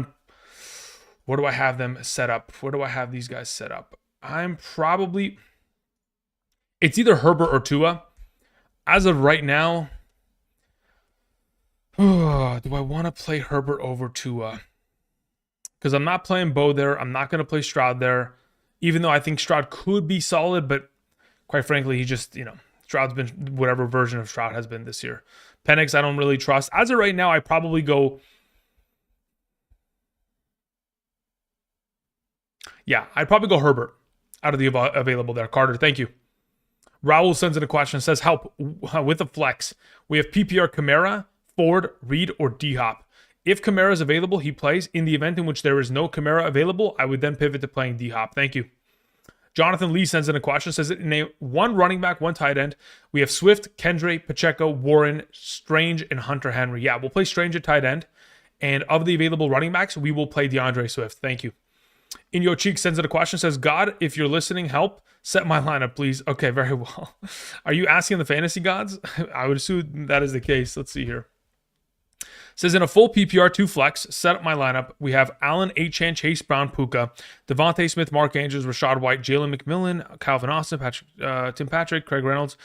where do I have them set up? Where do I have these guys set up? It's either Herbert or Tua. As of right now, do I want to play Herbert over Tua? Because I'm not playing Bo there. I'm not going to play Stroud there, even though I think Stroud could be solid, but quite frankly, he just, Stroud's been whatever version of Stroud has been this year. Penix, I don't really trust. As of right now, I probably go... Yeah, I'd probably go Herbert out of the available there. Carter, thank you. Raul sends in a question, says, help with the flex. We have PPR Kamara, Ford, Reed, or D-Hop. If Kamara is available, he plays. In the event in which there is no Kamara available, I would then pivot to playing D-Hop. Thank you. Jonathan Lee sends in a question, says, in one running back, one tight end, we have Swift, Kendre, Pacheco, Warren, Strange, and Hunter Henry. Yeah, we'll play Strange at tight end. And of the available running backs, we will play DeAndre Swift. Thank you. In Your Cheek sends in a question, says, God, if you're listening, help. Set my lineup, please. Okay, very well. Are you asking the fantasy gods? I would assume that is the case. Let's see here. Says in a full PPR 2 flex, set up my lineup. We have Allen, Achane, Chase Brown, Puka, Devontae Smith, Mark Andrews, Rashad White, Jalen McMillan, Calvin Austin, Tim Patrick, Craig Reynolds,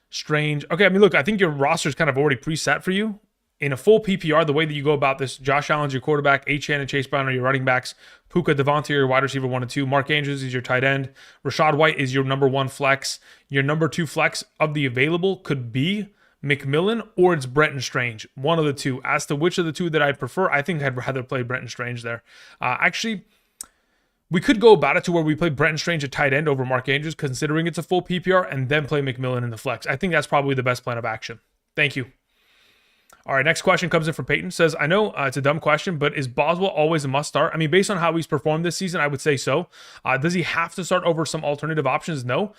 Strange. Okay, I mean, look, I think your roster is kind of already preset for you. In a full PPR, the way that you go about this, Josh Allen's your quarterback, Achane and Chase Brown are your running backs, Puka, Devontae are your wide receiver 1 and 2, Mark Andrews is your tight end, Rashad White is your number 1 flex. Your number 2 flex of the available could be McMillan or it's Brenton Strange, one of the two. As to which of the two that I prefer, I think I'd rather play Brenton Strange there. Actually, we could go about it to where we play Brenton Strange at tight end over Mark Andrews, considering it's a full PPR, and then play McMillan in the flex. I think that's probably the best plan of action. Thank you. All right, next question comes in from Peyton. Says, I know it's a dumb question, but is Boswell always a must start? I mean, based on how he's performed this season, I would say so. Does he have to start over some alternative options? No.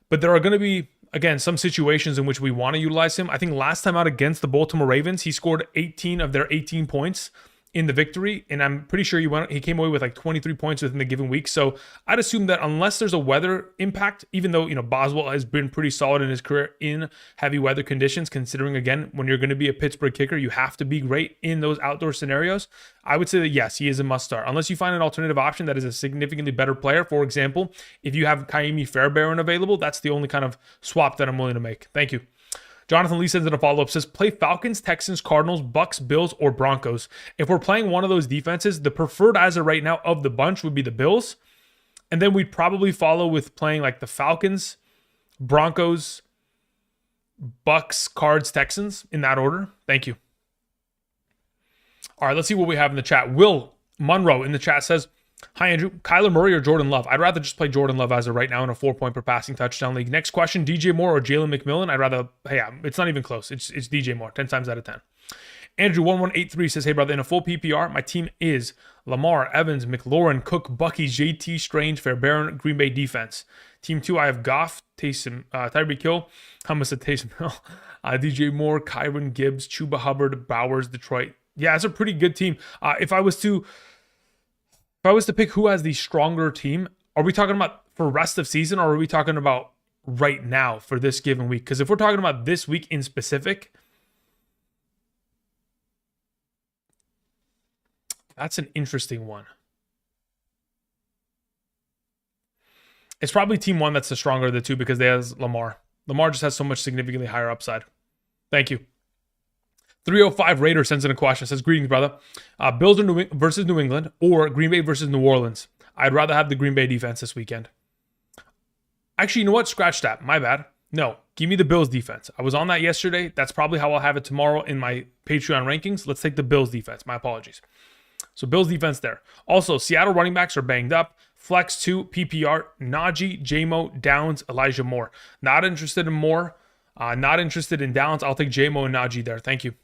But there are going to be, again, some situations in which we want to utilize him. I think last time out against the Baltimore Ravens, he scored 18 of their 18 points in the victory, and I'm pretty sure he came away with like 23 points within the given week. So I'd assume that unless there's a weather impact, even though Boswell has been pretty solid in his career in heavy weather conditions, considering again when you're going to be a Pittsburgh kicker, you have to be great in those outdoor scenarios. I would say that yes, he is a must start unless you find an alternative option that is a significantly better player. For example, if you have Kaimi Fairbairn available, that's the only kind of swap that I'm willing to make. Thank you. Jonathan Lee sends in a follow-up, says, play Falcons, Texans, Cardinals, Bucks, Bills, or Broncos. If we're playing one of those defenses, the preferred as of right now of the bunch would be the Bills. And then we'd probably follow with playing like the Falcons, Broncos, Bucks, Cards, Texans in that order. Thank you. All right, let's see what we have in the chat. Will Monroe in the chat says, hi, Andrew. Kyler Murray or Jordan Love? I'd rather just play Jordan Love as of right now in a 4-point per passing touchdown league. Next question, DJ Moore or Jalen McMillan? I'd rather, it's not even close. It's DJ Moore, 10 times out of 10. Andrew1183 says, hey, brother, in a full PPR, my team is Lamar, Evans, McLaurin, Cook, Bucky, JT, Strange, Fairbairn, Green Bay defense. Team 2, I have Goff, Taysom, Tyreek Hill, Hummus at Taysom Hill, DJ Moore, Kyron Gibbs, Chuba Hubbard, Bowers, Detroit. Yeah, it's a pretty good team. If I was to pick who has the stronger team, are we talking about for rest of season or are we talking about right now for this given week? Because if we're talking about this week in specific, that's an interesting one. It's probably team 1 that's the stronger of the two because they have Lamar. Lamar just has so much significantly higher upside. Thank you. 305 Raider sends in a question. Says, greetings, brother. Bills versus New England or Green Bay versus New Orleans. I'd rather have the Green Bay defense this weekend. Actually, you know what? Scratch that. My bad. No, give me the Bills defense. I was on that yesterday. That's probably how I'll have it tomorrow in my Patreon rankings. Let's take the Bills defense. My apologies. So Bills defense there. Also, Seattle running backs are banged up. Flex 2, PPR, Najee, JMO, Downs, Elijah Moore. Not interested in Moore. Not interested in Downs. I'll take JMO and Najee there. Thank you.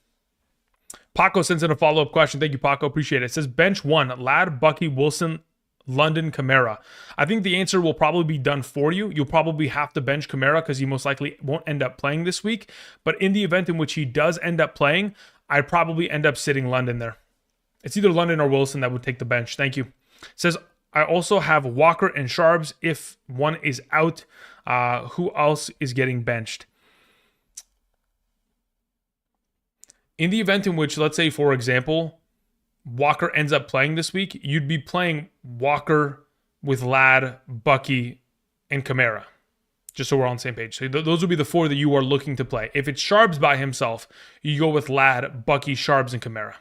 Paco sends in a follow-up question. Thank you, Paco. Appreciate it. It says, bench 1, Ladd, Bucky, Wilson, London, Kamara. I think the answer will probably be done for you. You'll probably have to bench Kamara because he most likely won't end up playing this week. But in the event in which he does end up playing, I'd probably end up sitting London there. It's either London or Wilson that would take the bench. Thank you. It says, I also have Walker and Sharps if one is out. Who else is getting benched? In the event in which, let's say, for example, Walker ends up playing this week, you'd be playing Walker with Ladd, Bucky, and Kamara. Just so we're on the same page. So those would be the 4 that you are looking to play. If it's Sharps by himself, you go with Ladd, Bucky, Sharps, and Kamara.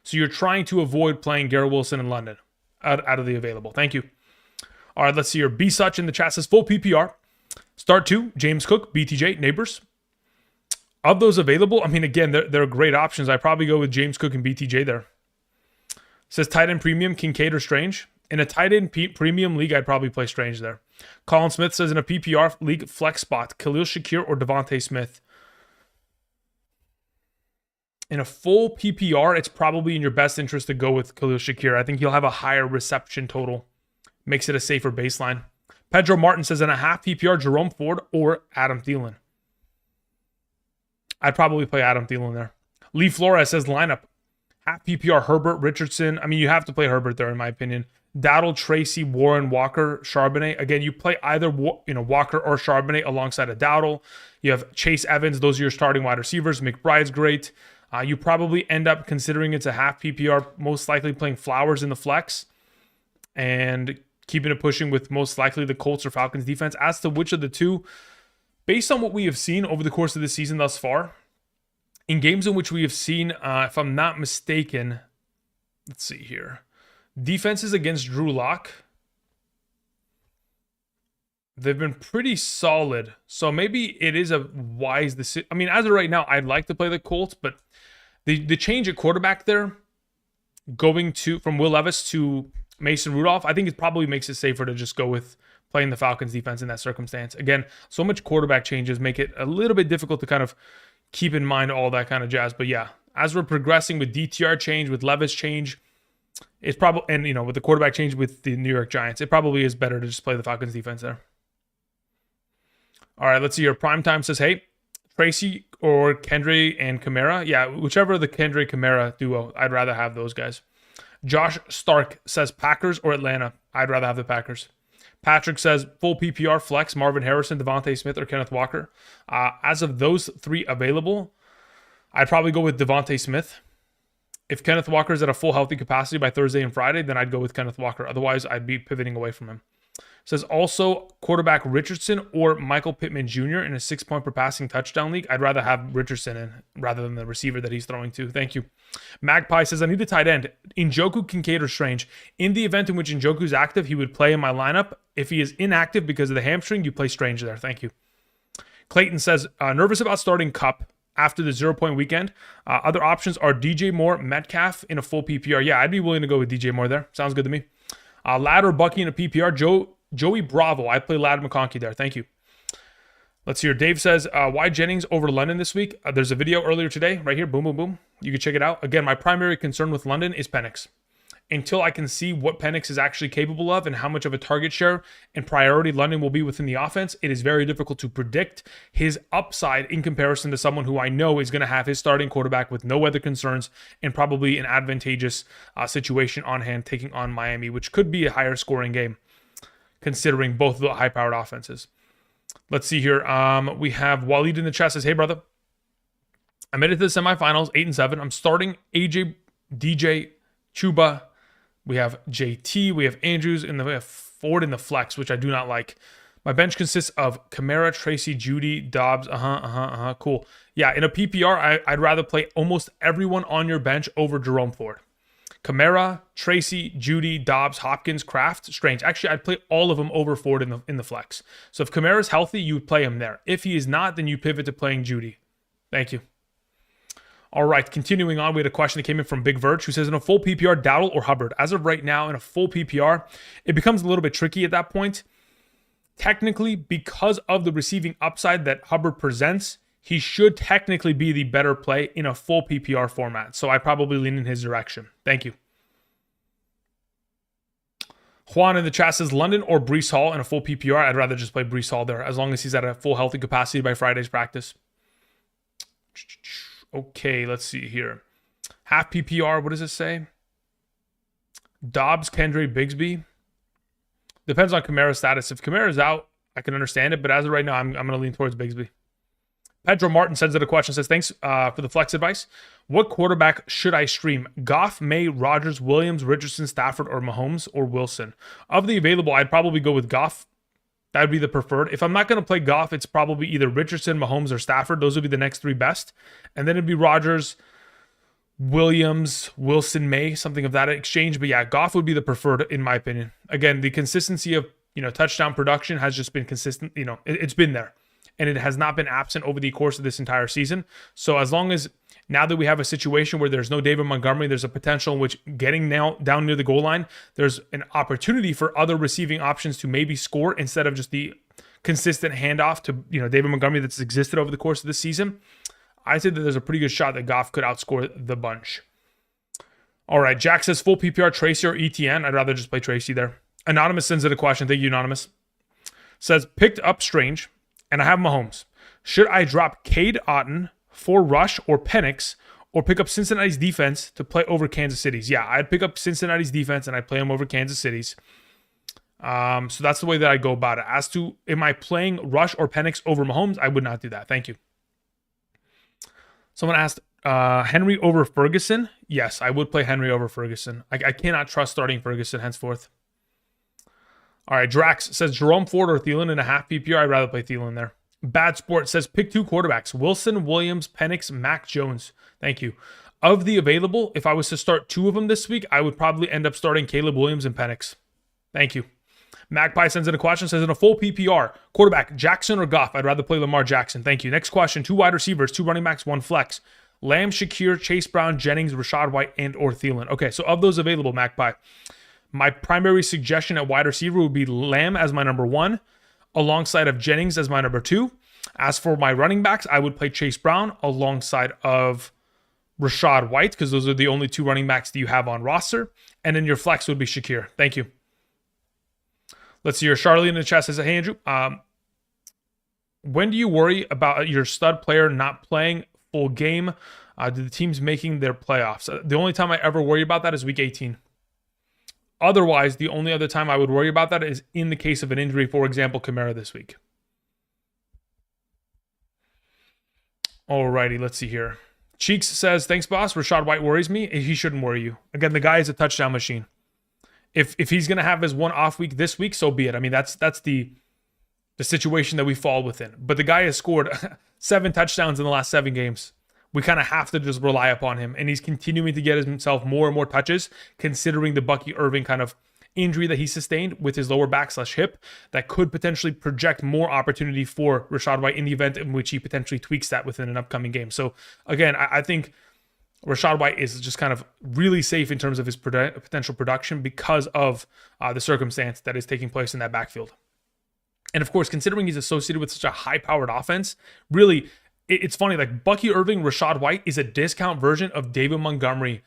So you're trying to avoid playing Garrett Wilson and London out of the available. Thank you. All right, let's see here. B Such in the chat says full PPR. Start 2, James Cook, BTJ, Neighbors. Of those available, I mean, again, they're great options. I probably go with James Cook and BTJ there. Says tight end premium, Kincaid or Strange. In a tight end premium league, I'd probably play Strange there. Colin Smith says in a PPR league flex spot, Khalil Shakir or Devontae Smith. In a full PPR, it's probably in your best interest to go with Khalil Shakir. I think he'll have a higher reception total. Makes it a safer baseline. Pedro Martin says in a half PPR, Jerome Ford or Adam Thielen. I'd probably play Adam Thielen there. Lee Flores says lineup. Half PPR, Herbert, Richardson. I mean, you have to play Herbert there, in my opinion. Dowdle, Tracy, Warren, Walker, Charbonnet. Again, you play either Walker or Charbonnet alongside of Dowdle. You have Chase Evans. Those are your starting wide receivers. McBride's great. You probably end up considering it's a half PPR, most likely playing Flowers in the flex and keeping it pushing with most likely the Colts or Falcons defense. As to which of the two, based on what we have seen over the course of the season thus far, in games in which we have seen, if I'm not mistaken, let's see here, defenses against Drew Lock, they've been pretty solid. So maybe it is a wise decision. I mean, as of right now, I'd like to play the Colts, but the change at quarterback there, going from Will Levis to Mason Rudolph, I think it probably makes it safer to just go with playing the Falcons defense in that circumstance. Again, so much quarterback changes make it a little bit difficult to kind of keep in mind all that kind of jazz. But yeah, as we're progressing with DTR change, with Levis change, it's probably, and with the quarterback change with the New York Giants, it probably is better to just play the Falcons defense there. All right, let's see here. Primetime says, hey, Tracy or Kendra and Kamara. Yeah, whichever the Kendra Kamara duo, I'd rather have those guys. Josh Stark says Packers or Atlanta. I'd rather have the Packers. Patrick says full PPR flex, Marvin Harrison, Devontae Smith, or Kenneth Walker. As of those 3 available, I'd probably go with Devontae Smith. If Kenneth Walker is at a full healthy capacity by Thursday and Friday, then I'd go with Kenneth Walker. Otherwise, I'd be pivoting away from him. Says also quarterback Richardson or Michael Pittman Jr. in a 6-point per passing touchdown league. I'd rather have Richardson in rather than the receiver that he's throwing to. Thank you. Magpie says, I need a tight end. Njoku, Kincaid, or Strange. In the event in which Njoku's active, he would play in my lineup. If he is inactive because of the hamstring, you play Strange there. Thank you. Clayton says, nervous about starting Cup after the 0-point weekend. Other options are DJ Moore, Metcalf in a full PPR. Yeah, I'd be willing to go with DJ Moore there. Sounds good to me. Ladd or Bucky in a PPR. Joey Bravo. I play Ladd McConkey there. Thank you. Let's hear. Dave says, why Jennings over London this week? There's a video earlier today right here. Boom, boom, boom. You can check it out. Again, my primary concern with London is Penix. Until I can see what Penix is actually capable of and how much of a target share and priority London will be within the offense, it is very difficult to predict his upside in comparison to someone who I know is going to have his starting quarterback with no other concerns and probably an advantageous situation on hand taking on Miami, which could be a higher scoring game considering both the high-powered offenses. Let's see here. We have Waleed in the chat says, hey, brother. I made it to the semifinals, 8-7. I'm starting AJ, DJ, Chuba. We have JT. We have Andrews. And we have Ford in the flex, which I do not like. My bench consists of Kamara, Tracy, Judy, Dobbs. Cool. Yeah, in a PPR, I'd rather play almost everyone on your bench over Jerome Ford. Kamara, Tracy, Judy, Dobbs, Hopkins, Kraft, Strange. Actually, I'd play all of them over Ford in the flex. So if Kamara's healthy, you would play him there. If he is not, then you pivot to playing Judy. Thank you. All right, continuing on, we had a question that came in from Big Verge who says, in a full PPR, Dowdle or Hubbard? As of right now, in a full PPR, it becomes a little bit tricky at that point. Technically, because of the receiving upside that Hubbard presents, he should technically be the better play in a full PPR format. So I probably lean in his direction. Thank you. Juan in the chat says, London or Breece Hall in a full PPR? I'd rather just play Breece Hall there as long as he's at a full healthy capacity by Friday's practice. Okay, let's see here. Half PPR, what does it say? Dobbs, Kendra, Bigsby. Depends on Kamara's status. If Kamara's out, I can understand it, but as of right now, I'm going to lean towards Bigsby. Pedro Martin sends in a question, says, thanks for the flex advice. What quarterback should I stream? Goff, May, Rodgers, Williams, Richardson, Stafford, or Mahomes, or Wilson? Of the available, I'd probably go with Goff. That would be the preferred. If I'm not going to play Goff, it's probably either Richardson, Mahomes, or Stafford. Those would be the next three best. And then it'd be Rodgers, Williams, Wilson, May, something of that exchange. But yeah, Goff would be the preferred in my opinion. Again, the consistency of, touchdown production has just been consistent. It's been there. And it has not been absent over the course of this entire season. So as long as now that we have a situation where there's no David Montgomery, there's a potential in which getting now down near the goal line, there's an opportunity for other receiving options to maybe score instead of just the consistent handoff to David Montgomery that's existed over the course of this season. I say that there's a pretty good shot that Goff could outscore the bunch. All right, Jack says full PPR Tracy or ETN. I'd rather just play Tracy there. Anonymous sends in a question. Thank you, Anonymous. Says picked up Strange. And I have Mahomes. Should I drop Cade Otton for Rush or Penix, or pick up Cincinnati's defense to play over Kansas City's? Yeah, I'd pick up Cincinnati's defense and I'd play them over Kansas City's. So that's the way that I go about it. As to, am I playing Rush or Penix over Mahomes? I would not do that. Thank you. Someone asked, Henry over Ferguson? Yes, I would play Henry over Ferguson. I cannot trust starting Ferguson henceforth. All right, Drax says Jerome Ford or Thielen in a half PPR. I'd rather play Thielen there. Bad Sport says pick two quarterbacks: Wilson, Williams, Penix, Mac Jones. Thank you. Of the available, if I was to start two of them this week, I would probably end up starting Caleb Williams and Penix. Thank you. Magpie sends in a question, says in a full PPR, quarterback Jackson or Goff? I'd rather play Lamar Jackson. Thank you. Next question, two wide receivers, two running backs, one flex. Lamb, Shakir, Chase Brown, Jennings, Rashad White, and or Thielen. Okay, so of those available, Magpie, my primary suggestion at wide receiver would be Lamb as my number one, alongside of Jennings as my number two. As for my running backs, I would play Chase Brown alongside of Rashad White, because those are the only two running backs that you have on roster. And then your flex would be Shakir. Thank you. Let's see here. Charlie in the chat says, hey, Andrew, when do you worry about your stud player not playing full game? Do the teams making their playoffs? The only time I ever worry about that is week 18. Otherwise, the only other time I would worry about that is in the case of an injury, for example, Kamara this week. Alrighty, let's see here. Cheeks says, thanks, boss. Rashad White worries me. He shouldn't worry you. Again, the guy is a touchdown machine. If he's going to have his one off week this week, so be it. I mean, that's the situation that we fall within. But the guy has scored 7 touchdowns in the last 7 games. We kind of have to just rely upon him. And he's continuing to get himself more and more touches, considering the Bucky Irving kind of injury that he sustained with his lower back/hip that could potentially project more opportunity for Rashad White in the event in which he potentially tweaks that within an upcoming game. So again, I think Rashad White is just kind of really safe in terms of his potential production because of the circumstance that is taking place in that backfield. And of course, considering he's associated with such a high-powered offense, really, it's funny, like Bucky Irving, Rashad White is a discount version of David Montgomery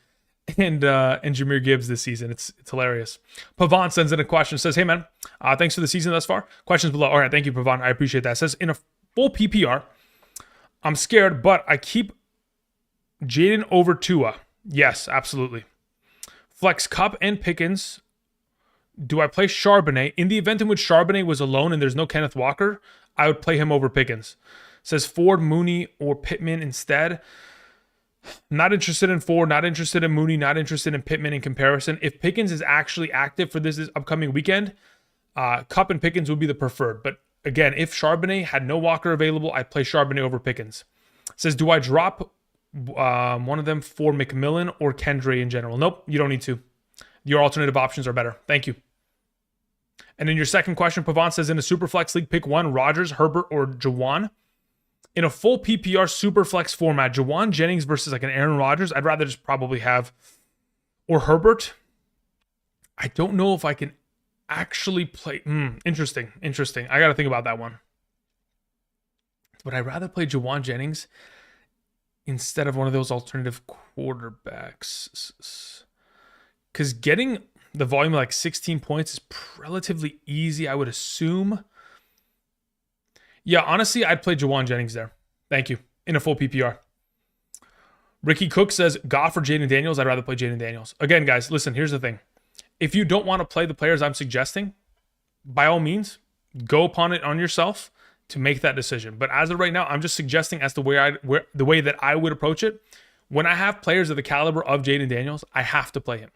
and Jahmyr Gibbs this season. It's hilarious. Pavan sends in a question, says, hey man, thanks for the season thus far. Questions below. All right, thank you, Pavan. I appreciate that. Says, in a full PPR, I'm scared, but I keep Jaden over Tua. Yes, absolutely. Flex Cup and Pickens. Do I play Charbonnet? In the event in which Charbonnet was alone and there's no Kenneth Walker, I would play him over Pickens. Says Ford, Mooney, or Pittman instead. Not interested in Ford, not interested in Mooney, not interested in Pittman in comparison. If Pickens is actually active for this upcoming weekend, Cup and Pickens would be the preferred. But again, if Charbonnet had no Walker available, I'd play Charbonnet over Pickens. Says, do I drop one of them for McMillan or Kendry in general? Nope, you don't need to. Your alternative options are better. Thank you. And in your second question, Pavan says, in a Superflex League, pick one, Rodgers, Herbert, or Jawan. In a full PPR Superflex format, Jawan Jennings versus like an Aaron Rodgers, I'd rather just probably have, or Herbert. I don't know if I can actually play. Interesting. I got to think about that one. But I'd rather play Jawan Jennings instead of one of those alternative quarterbacks. Because getting the volume of like 16 points is relatively easy, I would assume. Yeah, honestly, I'd play Jawan Jennings there. Thank you. In a full PPR. Ricky Cook says, Goff or Jaden Daniels? I'd rather play Jaden Daniels. Again, guys, listen, here's the thing. If you don't want to play the players I'm suggesting, by all means, go upon it on yourself. to make that decision. But as of right now, I'm just suggesting as to the way that I would approach it. When I have players of the caliber of Jaden Daniels, I have to play him.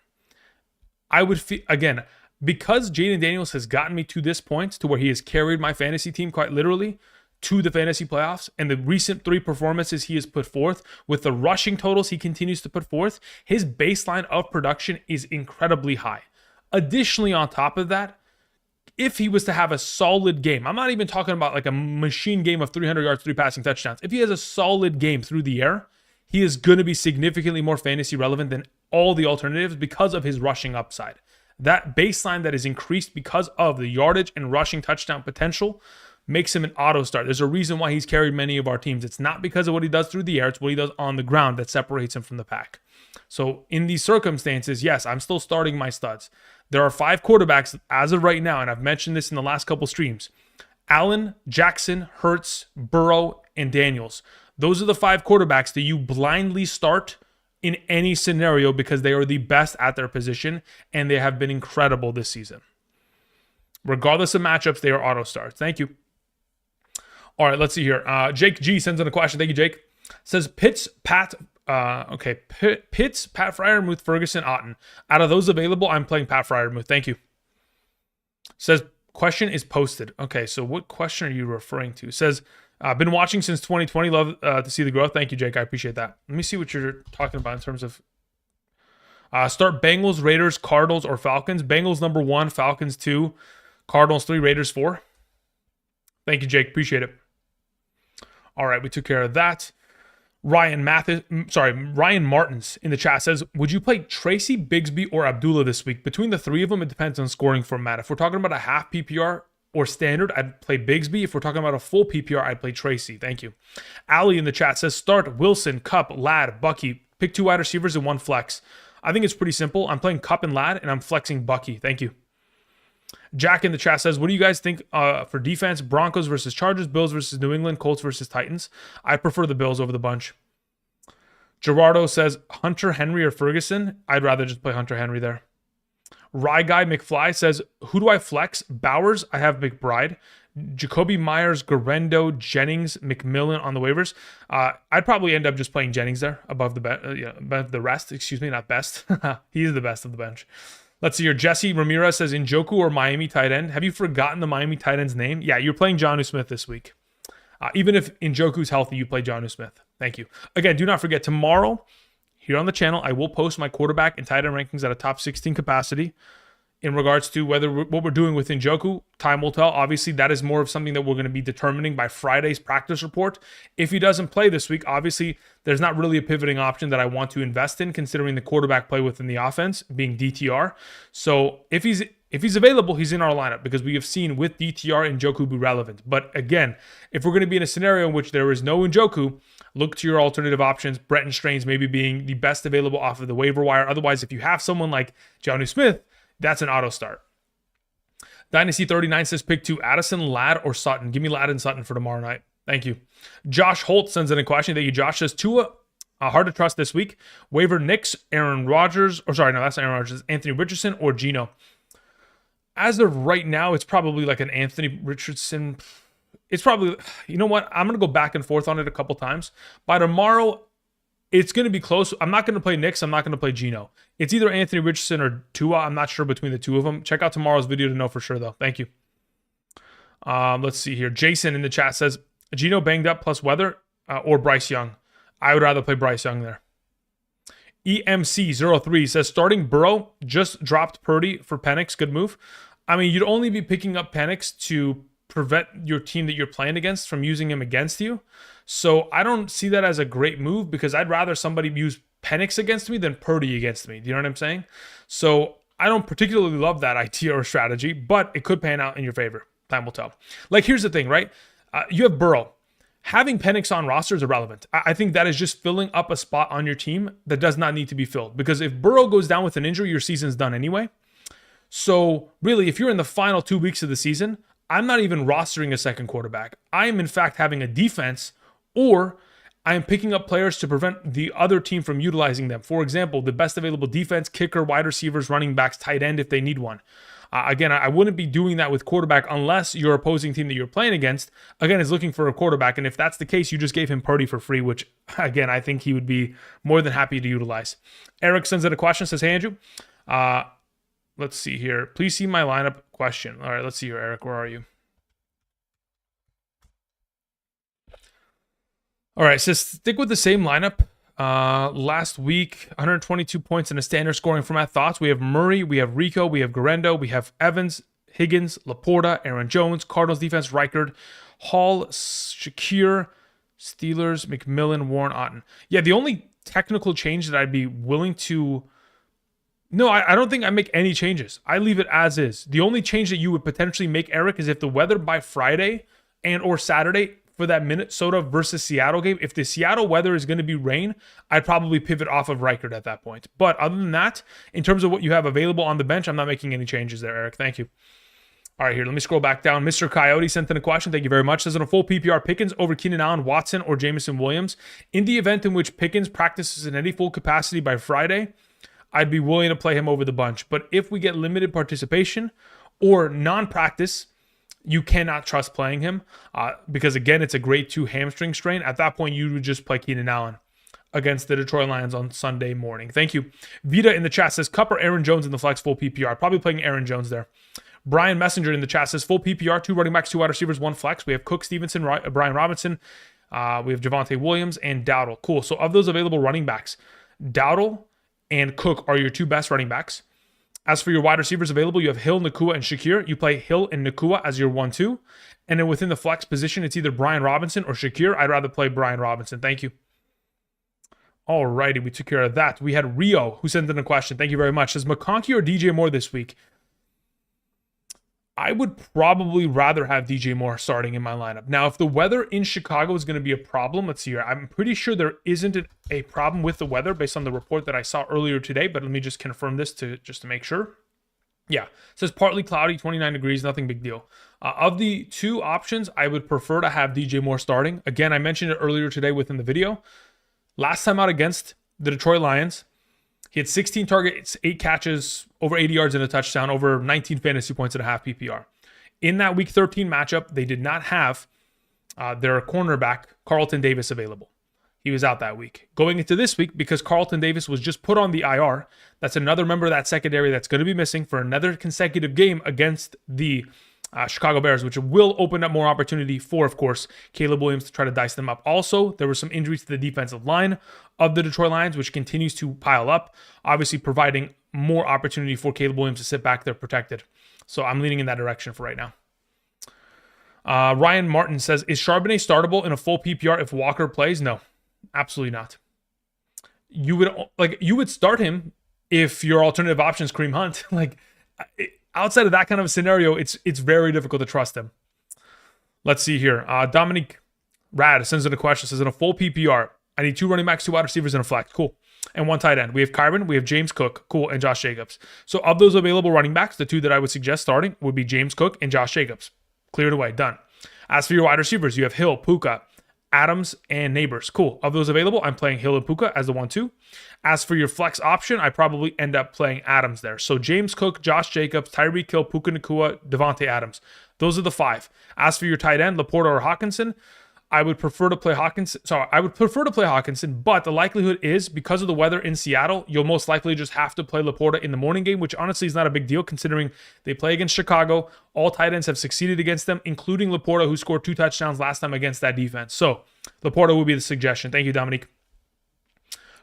I would again, because Jaden Daniels has gotten me to this point to where he has carried my fantasy team quite literally to the fantasy playoffs, and the recent 3 performances he has put forth with the rushing totals he continues to put forth, his baseline of production is incredibly high. Additionally, on top of that, if he was to have a solid game, I'm not even talking about like a machine game of 300 yards, 3 passing touchdowns. If he has a solid game through the air, he is going to be significantly more fantasy relevant than all the alternatives because of his rushing upside. That baseline that is increased because of the yardage and rushing touchdown potential makes him an auto start. There's a reason why he's carried many of our teams. It's not because of what he does through the air. It's what he does on the ground that separates him from the pack. So in these circumstances, yes, I'm still starting my studs. There are 5 quarterbacks as of right now, and I've mentioned this in the last couple streams. Allen, Jackson, Hurts, Burrow, and Daniels. Those are the 5 quarterbacks that you blindly start in any scenario because they are the best at their position, and they have been incredible this season. Regardless of matchups, they are auto starts. Thank you. All right, let's see here. Jake G sends in a question. Thank you, Jake. Says Pitts, Pat Freiermuth, Ferguson, Otten. Out of those available, I'm playing Pat Freiermuth. Thank you. Says question is posted. Okay, so what question are you referring to? Says been watching since 2020. Love to see the growth. Thank you, Jake. I appreciate that. Let me see what you're talking about in terms of start Bengals, Raiders, Cardinals, or Falcons. Bengals number 1, Falcons 2, Cardinals 3, Raiders 4. Thank you, Jake. Appreciate it. All right, we took care of that. Ryan Martins in the chat says, would you play Tracy, Bigsby, or Abdullah this week? Between the 3 of them, it depends on scoring format. If we're talking about a half PPR or standard, I'd play Bigsby. If we're talking about a full PPR, I'd play Tracy. Thank you. Ali in the chat says, start Wilson, Cup, Ladd, Bucky. Pick 2 wide receivers and 1 flex. I think it's pretty simple. I'm playing Cup and Ladd, and I'm flexing Bucky. Thank you. Jack in the chat says, what do you guys think for defense? Broncos versus Chargers, Bills versus New England, Colts versus Titans. I prefer the Bills over the bunch. Gerardo says, Hunter Henry or Ferguson? I'd rather just play Hunter Henry there. Rye Guy McFly says, who do I flex? Bowers, I have McBride. Jacoby Myers, Garendo, Jennings, McMillan on the waivers. I'd probably end up just playing Jennings there above the rest. Excuse me, not best. He is the best of the bench. Let's see here. Jesse Ramirez says, Njoku or Miami tight end? Have you forgotten the Miami tight end's name? Yeah, you're playing Jonnu Smith this week. Even if Njoku's healthy, you play Jonnu Smith. Thank you. Again, do not forget, tomorrow, here on the channel, I will post my quarterback and tight end rankings at a top 16 capacity. In regards to what we're doing with Njoku, time will tell. Obviously, that is more of something that we're going to be determining by Friday's practice report. If he doesn't play this week, obviously, there's not really a pivoting option that I want to invest in, considering the quarterback play within the offense being DTR. So if he's available, he's in our lineup because we have seen with DTR Njoku be relevant. But again, if we're going to be in a scenario in which there is no Njoku, look to your alternative options. Bretton Strange maybe being the best available off of the waiver wire. Otherwise, if you have someone like Jonnu Smith, that's an auto start. Dynasty 39 says pick 2, Addison, Ladd, or Sutton. Give me Ladd and Sutton for tomorrow night. Thank you. Josh Holt sends in a question. Thank you, Josh. Says Tua, hard to trust this week. Waiver Knicks, Aaron Rodgers, or sorry, no, that's not Aaron Rodgers. Anthony Richardson or Geno. As of right now, it's probably like an Anthony Richardson. It's probably, you know what? I'm going to go back and forth on it a couple times. By tomorrow, it's going to be close. I'm not going to play Knicks. I'm not going to play Geno. It's either Anthony Richardson or Tua. I'm not sure between the 2 of them. Check out tomorrow's video to know for sure, though. Thank you. Let's see here. Jason in the chat says, Geno banged up plus weather or Bryce Young. I would rather play Bryce Young there. EMC03 says, starting Burrow, just dropped Purdy for Penix. Good move. I mean, you'd only be picking up Penix to prevent your team that you're playing against from using him against you. So I don't see that as a great move because I'd rather somebody use Penix against me than Purdy against me. Do you know what I'm saying? So I don't particularly love that idea or strategy, but it could pan out in your favor. Time will tell. Like, here's the thing, right? You have Burrow. Having Penix on roster is irrelevant. I think that is just filling up a spot on your team that does not need to be filled. Because if Burrow goes down with an injury, your season's done anyway. So really, if you're in the final 2 weeks of the season, I'm not even rostering a second quarterback. I am, in fact, having a defense, or I am picking up players to prevent the other team from utilizing them. For example, the best available defense, kicker, wide receivers, running backs, tight end if they need one. Again, I wouldn't be doing that with quarterback unless your opposing team that you're playing against, again, is looking for a quarterback. And if that's the case, you just gave him Purdy for free, which, again, I think he would be more than happy to utilize. Eric sends in a question, says, hey, Andrew, let's see here. Please see my lineup question. All right, let's see here, Eric. Where are you? All right, so stick with the same lineup. Last week, 122 points in a standard scoring format. Thoughts? We have Murray, we have Rico, we have Guerrero, we have Evans, Higgins, Laporta, Aaron Jones, Cardinals defense, Reichard, Hall, Shakir, Steelers, McMillan, Warren, Otten. Yeah, the only technical change that I'd be willing to... No, I don't think I make any changes. I leave it as is. The only change that you would potentially make, Eric, is if the weather by Friday and or Saturday for that Minnesota versus Seattle game, if the Seattle weather is going to be rain, I'd probably pivot off of Reichard at that point. But other than that, in terms of what you have available on the bench, I'm not making any changes there, Eric. Thank you. All right, here, let me scroll back down. Mr. Coyote sent in a question. Thank you very much. Says, in a full PPR, Pickens over Keenan Allen, Watson, or Jameson Williams. In the event in which Pickens practices in any full capacity by Friday, I'd be willing to play him over the bunch. But if we get limited participation or non-practice, you cannot trust playing him because, again, it's a grade 2 hamstring strain. At that point, you would just play Keenan Allen against the Detroit Lions on Sunday morning. Thank you. Vita in the chat says, Cup or Aaron Jones in the flex, full PPR. Probably playing Aaron Jones there. Brian Messenger in the chat says, full PPR, 2 running backs, 2 wide receivers, 1 flex. We have Cook, Stevenson, Brian Robinson. We have Javonte Williams and Dowdle. Cool. So of those available running backs, Dowdle and Cook are your 2 best running backs. As for your wide receivers available, you have Hill, Nakua, and Shakir. You play Hill and Nakua as your 1-2. And then within the flex position, it's either Brian Robinson or Shakir. I'd rather play Brian Robinson. Thank you. All righty, we took care of that. We had Rio, who sent in a question. Thank you very much. Says, McConkey or DJ Moore this week? I would probably rather have DJ Moore starting in my lineup. Now, if the weather in Chicago is going to be a problem, let's see here. I'm pretty sure there isn't a problem with the weather based on the report that I saw earlier today, but let me just confirm this just to make sure. Yeah, it says partly cloudy, 29 degrees, nothing big deal. Of the 2 options, I would prefer to have DJ Moore starting. Again, I mentioned it earlier today within the video. Last time out against the Detroit Lions, he had 16 targets, 8 catches, over 80 yards and a touchdown, over 19 fantasy points and a half PPR. In that Week 13 matchup, they did not have their cornerback, Carlton Davis, available. He was out that week. Going into this week, because Carlton Davis was just put on the IR, that's another member of that secondary that's going to be missing for another consecutive game against the Chicago Bears, which will open up more opportunity for, of course, Caleb Williams to try to dice them up. Also, there were some injuries to the defensive line of the Detroit Lions, which continues to pile up, obviously providing more opportunity for Caleb Williams to sit back there protected. So I'm leaning in that direction for right now. Ryan Martin says, is Charbonnet startable in a full PPR if Walker plays? No, absolutely not. You would start him if your alternative option is Kareem Hunt. Outside of that kind of a scenario, it's very difficult to trust him. Let's see here. Dominic Rad sends in a question. Says, in a full PPR, I need 2 running backs, 2 wide receivers, and a flex. Cool. And 1 tight end. We have Kyron, we have James Cook, cool, and Josh Jacobs. So of those available running backs, the 2 that I would suggest starting would be James Cook and Josh Jacobs. Cleared away, done. As for your wide receivers, you have Hill, Puka, Adams, and Neighbors. Cool. Of those available, I'm playing Hill and Puka as the 1-2. As for your flex option, I probably end up playing Adams there. So James Cook, Josh Jacobs, Tyreek Hill, Puka Nacua, Devontae Adams. Those are the 5. As for your tight end, Laporta or Hawkinson, I would prefer to play Hawkinson, but the likelihood is, because of the weather in Seattle, you'll most likely just have to play Laporta in the morning game, which honestly is not a big deal considering they play against Chicago. All tight ends have succeeded against them, including Laporta, who scored 2 touchdowns last time against that defense. So Laporta would be the suggestion. Thank you, Dominique.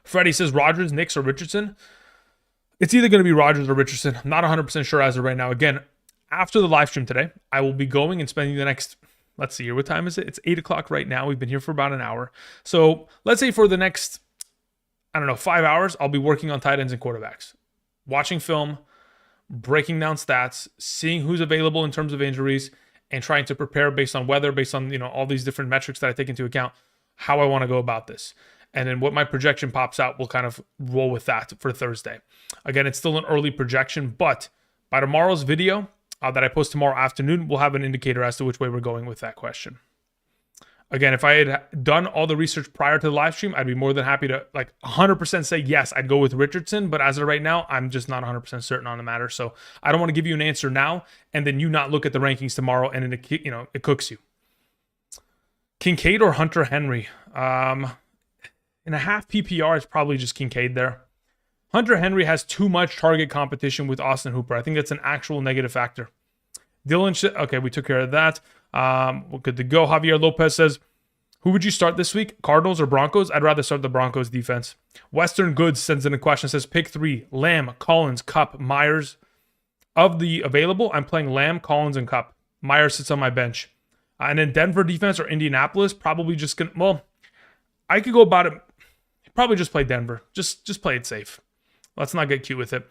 Freddie says, Rodgers, Nix, or Richardson? It's either going to be Rodgers or Richardson. I'm not 100% sure as of right now. Again, after the live stream today, I will be going and spending the next... Let's see here. What time is it? It's 8 o'clock right now. We've been here for about an hour. So let's say for the next, 5 hours, I'll be working on tight ends and quarterbacks. Watching film, breaking down stats, seeing who's available in terms of injuries, and trying to prepare based on weather, based on, all these different metrics that I take into account, how I want to go about this. And then what my projection pops out, we'll kind of roll with that for Thursday. Again, it's still an early projection, but by tomorrow's video, that I post tomorrow afternoon, we'll have an indicator as to which way we're going with that question. Again, if I had done all the research prior to the live stream, I'd be more than happy to 100% say yes, I'd go with Richardson. But as of right now, I'm just not 100% certain on the matter. So I don't want to give you an answer now and then you not look at the rankings tomorrow and it cooks you. Kincaid or Hunter Henry? In a half PPR, it's probably just Kincaid there. Hunter Henry has too much target competition with Austin Hooper. I think that's an actual negative factor. Dylan, okay, we took care of that. We're good to go. Javier Lopez says, who would you start this week? Cardinals or Broncos? I'd rather start the Broncos defense. Western Goods sends in a question, says, pick 3, Lamb, Collins, Kupp, Myers. Of the available, I'm playing Lamb, Collins, and Kupp. Myers sits on my bench. And then Denver defense or Indianapolis, probably just going to, well, I could go about it. Probably just play Denver. Just play it safe. Let's not get cute with it.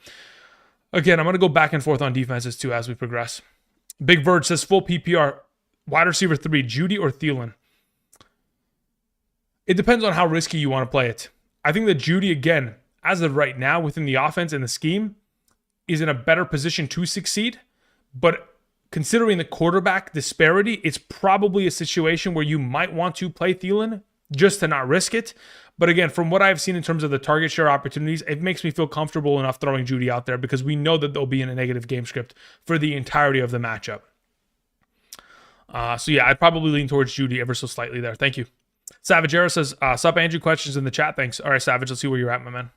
Again, I'm going to go back and forth on defenses too as we progress. Big Verge says full PPR. Wide receiver 3, Judy or Thielen? It depends on how risky you want to play it. I think that Judy, again, as of right now, within the offense and the scheme, is in a better position to succeed. But considering the quarterback disparity, it's probably a situation where you might want to play Thielen just to not risk it. But again, from what I've seen in terms of the target share opportunities, it makes me feel comfortable enough throwing Judy out there because we know that they'll be in a negative game script for the entirety of the matchup. So yeah, I'd probably lean towards Judy ever so slightly there. Thank you. Savage Era says, sup Andrew, questions in the chat. Thanks. All right, Savage, let's see where you're at, my man.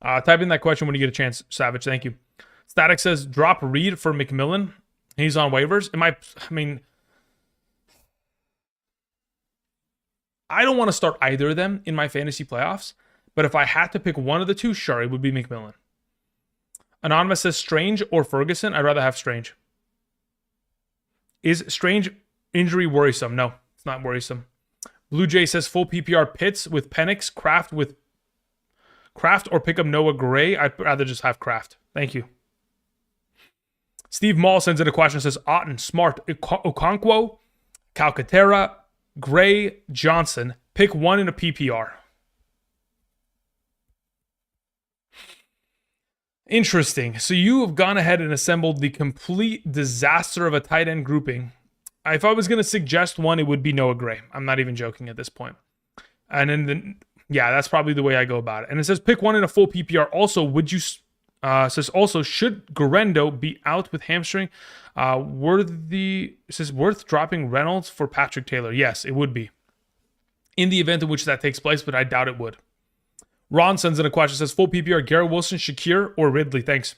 Type in that question when you get a chance, Savage. Thank you. Static says, drop Reed for McMillan. He's on waivers. I don't want to start either of them in my fantasy playoffs, but if I had to pick one of the two, sure, it would be McMillan. Anonymous says Strange or Ferguson. I'd rather have Strange. Is Strange injury worrisome? No, it's not worrisome. Blue Jay says full PPR Pitts with Penix, Kraft or pick up Noah Gray. I'd rather just have Kraft. Thank you. Steve Mall sends in a question, says Otten, Smart, Okonkwo, Calcaterra, Gray, Johnson. Pick one in a PPR. Interesting. So you have gone ahead and assembled the complete disaster of a tight end grouping. If I was going to suggest one, it would be Noah Gray. I'm not even joking at this point. And then, yeah, that's probably the way I go about it. And it says pick one in a full PPR. Also, would you... says also, should Garendo be out with hamstring? Worth dropping Reynolds for Patrick Taylor? Yes, it would be. In the event in which that takes place, but I doubt it would. Ron sends in a question, says full PPR, Garrett Wilson, Shakir, or Ridley? Thanks.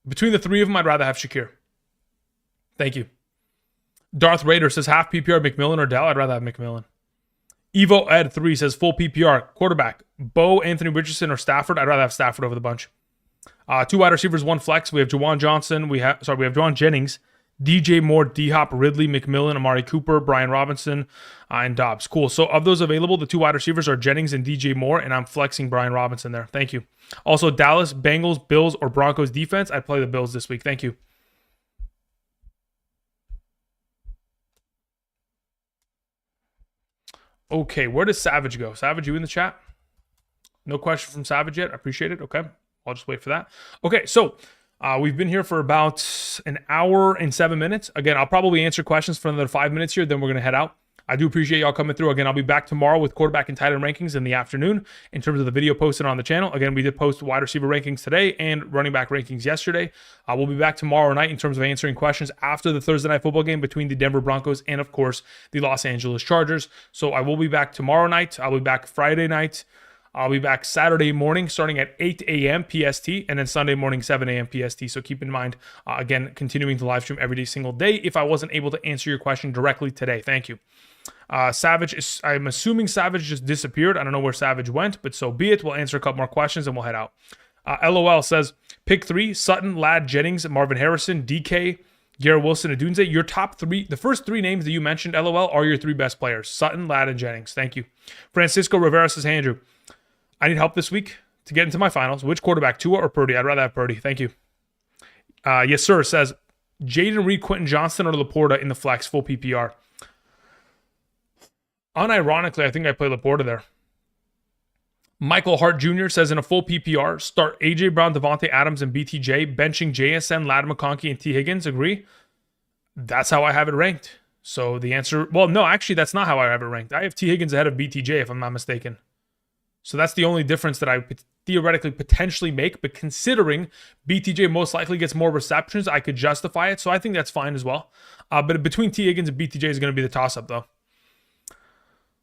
Between the three of them, I'd rather have Shakir. Thank you. Darth Raider says half PPR, McMillan or Dell? I'd rather have McMillan. Evo Ed 3 says full PPR, quarterback, Bo, Anthony Richardson, or Stafford? I'd rather have Stafford over the bunch. 2 wide receivers, 1 flex. We have Juwan Johnson. We have Juwan Jennings, DJ Moore, D-Hop, Ridley, McMillan, Amari Cooper, Brian Robinson, and Dobbs. Cool. So of those available, the 2 wide receivers are Jennings and DJ Moore, and I'm flexing Brian Robinson there. Thank you. Also, Dallas, Bengals, Bills, or Broncos defense. I'd play the Bills this week. Thank you. Okay, where does Savage go? Savage, you in the chat? No question from Savage yet. I appreciate it. Okay, I'll just wait for that. Okay, so we've been here for about an hour and 7 minutes. Again, I'll probably answer questions for another 5 minutes here, then we're going to head out. I do appreciate y'all coming through. Again, I'll be back tomorrow with quarterback and tight end rankings in the afternoon in terms of the video posted on the channel. Again, we did post wide receiver rankings today and running back rankings yesterday. We'll be back tomorrow night in terms of answering questions after the Thursday night football game between the Denver Broncos and, of course, the Los Angeles Chargers. So I will be back tomorrow night. I'll be back Friday night. I'll be back Saturday morning starting at 8 a.m. PST and then Sunday morning 7 a.m. PST. So keep in mind, again, continuing to live stream every single day if I wasn't able to answer your question directly today. Thank you. Savage, I'm assuming Savage just disappeared. I don't know where Savage went, but so be it. We'll answer a couple more questions and we'll head out. LOL says, pick 3, Sutton, Ladd, Jennings, Marvin Harrison, DK, Garrett Wilson, and Dunze. Your top 3, the first 3 names that you mentioned, LOL, are your 3 best players. Sutton, Ladd, and Jennings. Thank you. Francisco Rivera says, hey, Andrew, I need help this week to get into my finals. Which quarterback, Tua or Purdy? I'd rather have Purdy. Thank you. Yes, sir, says, Jaden Reed, Quentin Johnston, or Laporta in the flex, full PPR. Unironically, I think I play Laporta there. Michael Hart Jr. says in a full PPR, start A.J. Brown, Devontae Adams, and BTJ, benching JSN, Ladd McConkey, and T. Higgins. Agree? That's how I have it ranked. So the answer, well, no, actually, that's not how I have it ranked. I have T. Higgins ahead of BTJ, if I'm not mistaken. So that's the only difference that I could theoretically potentially make. But considering BTJ most likely gets more receptions, I could justify it. So I think that's fine as well. But between T. Higgins and BTJ is going to be the toss-up, though.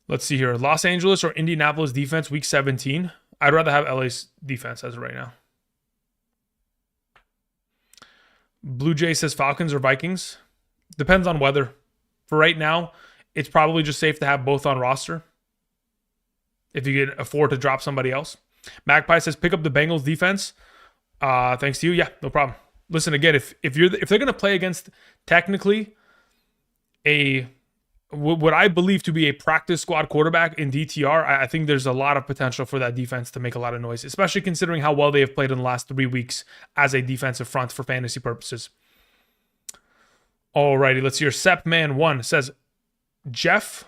Let's see here. Los Angeles or Indianapolis defense, week 17. I'd rather have LA's defense as of right now. Blue Jay says Falcons or Vikings. Depends on weather. For right now, it's probably just safe to have both on roster if you can afford to drop somebody else. Magpie says pick up the Bengals defense. Thanks to you. Yeah, no problem. Listen, again, if they're going to play against technically what I believe to be a practice squad quarterback in DTR, I think there's a lot of potential for that defense to make a lot of noise, especially considering how well they have played in the last 3 weeks as a defensive front for fantasy purposes. Alrighty, let's hear. Sepman1 says Jeff.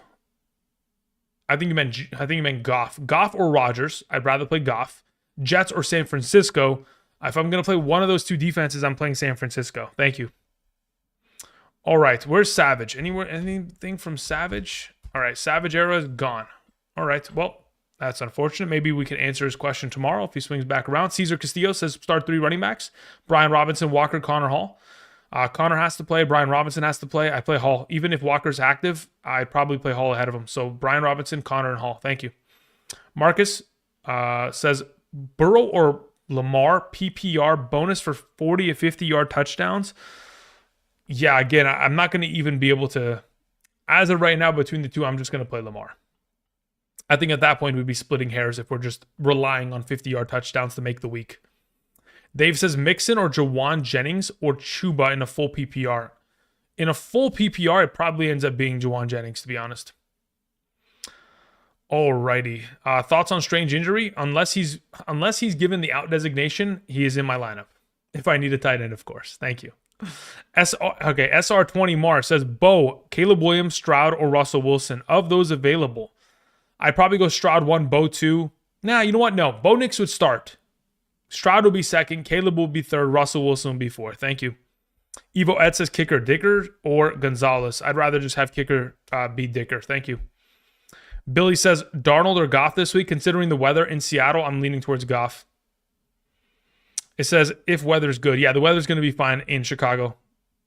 I think you meant Goff. Goff or Rodgers. I'd rather play Goff. Jets or San Francisco. If I'm going to play one of those two defenses, I'm playing San Francisco. Thank you. All right, where's Savage? Anything from Savage? All right, Savage era is gone. All right, well, that's unfortunate. Maybe we can answer his question tomorrow if he swings back around. Cesar Castillo says start 3 running backs. Brian Robinson, Walker, Connor Hall. Connor has to play. Brian Robinson has to play. I play Hall. Even if Walker's active, I'd probably play Hall ahead of him. So Brian Robinson, Connor, and Hall. Thank you. Marcus says Burrow or Lamar PPR bonus for 40 to 50-yard touchdowns. Yeah, again, I'm not going to even be able to. As of right now, between the two, I'm just going to play Lamar. I think at that point, we'd be splitting hairs if we're just relying on 50-yard touchdowns to make the week. Dave says Mixon or Jawan Jennings or Chuba in a full PPR. In a full PPR, it probably ends up being Jawan Jennings, to be honest. Alrighty. Thoughts on strange injury? Unless he's given the out designation, he is in my lineup. If I need a tight end, of course. Thank you. SR20 Mar says Bo, Caleb Williams, Stroud, or Russell Wilson. Of those available, I'd probably go Stroud 1, Bo 2. Nah, you know what? No. Bo Nix would start. Stroud will be second. Caleb will be third. Russell Wilson will be fourth. Thank you. Evo Ed says kicker Dicker or Gonzalez. I'd rather just have kicker be Dicker. Thank you. Billy says Darnold or Goff this week. Considering the weather in Seattle, I'm leaning towards Goff. It says if weather's good. Yeah, the weather's going to be fine in Chicago.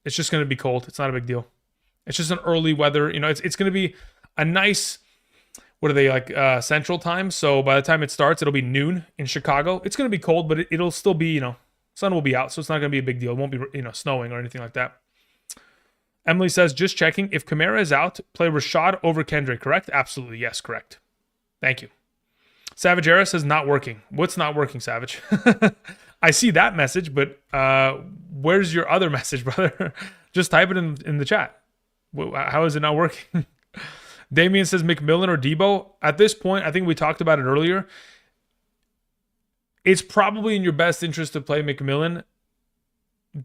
It's just going to be cold. It's not a big deal. It's just an early weather. You know, it's going to be a nice, what are they, like central time? So by the time it starts, it'll be noon in Chicago. It's going to be cold, but it'll still be, you know, sun will be out. So it's not going to be a big deal. It won't be, you know, snowing or anything like that. Emily says, just checking. If Kamara is out, play Rashad over Kendrick, correct? Absolutely. Yes, correct. Thank you. Savage Era says not working. What's not working, Savage? I see that message, but where's your other message, brother? Just type it in the chat. How is it not working? Damien says McMillan or Debo. At this point, I think we talked about it earlier. It's probably in your best interest to play McMillan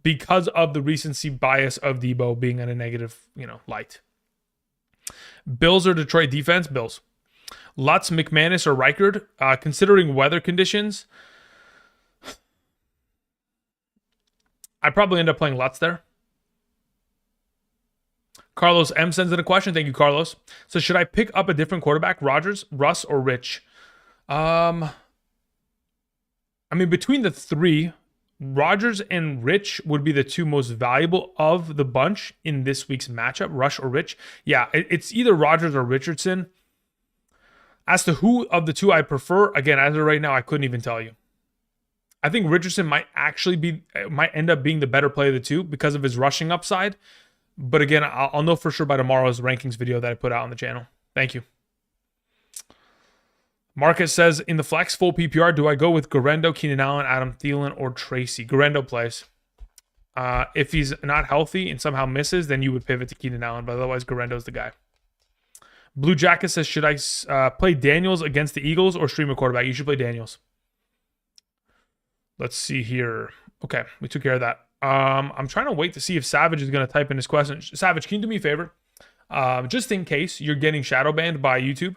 because of the recency bias of Debo being in a negative, you know, light. Bills or Detroit defense? Bills. Lutz, McManus, or Reichard. Considering weather conditions, I probably end up playing Lutz there. Carlos M sends in a question. Thank you, Carlos. So should I pick up a different quarterback, Rodgers, Russ, or Rich? I mean, between the three, Rodgers and Rich would be the two most valuable of the bunch in this week's matchup, Rush or Rich. Yeah, it's either Rodgers or Richardson. As to who of the two I prefer, again, as of right now, I couldn't even tell you. I think Richardson might end up being the better play of the two because of his rushing upside. But again, I'll know for sure by tomorrow's rankings video that I put out on the channel. Thank you. Marcus says, in the flex full PPR, do I go with Garendo, Keenan Allen, Adam Thielen, or Tracy? Garendo plays. If he's not healthy and somehow misses, then you would pivot to Keenan Allen. But otherwise, Garendo's the guy. Blue Jacket says, should I play Daniels against the Eagles or stream a quarterback? You should play Daniels. Let's see here. Okay, we took care of that. I'm trying to wait to see if Savage is going to type in his question. Savage, can you do me a favor? Just in case you're getting shadow banned by YouTube,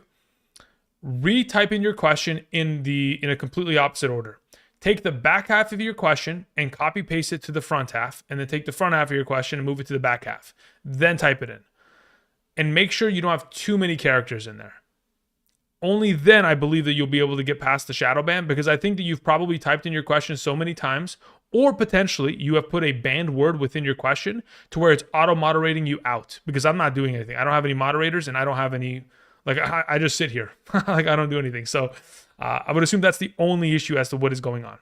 retype in your question in a completely opposite order. take the back half of your question and copy paste it to the front half, and then take the front half of your question and move it to the back half. Then type it in. And make sure you don't have too many characters in there. Only then I believe that you'll be able to get past the shadow ban, because I think that you've probably typed in your question so many times, or potentially you have put a banned word within your question to where it's auto-moderating you out, because I'm not doing anything. I don't have any moderators, and I don't have any, like, I just sit here. Like, I don't do anything. So I would assume that's the only issue as to what is going on.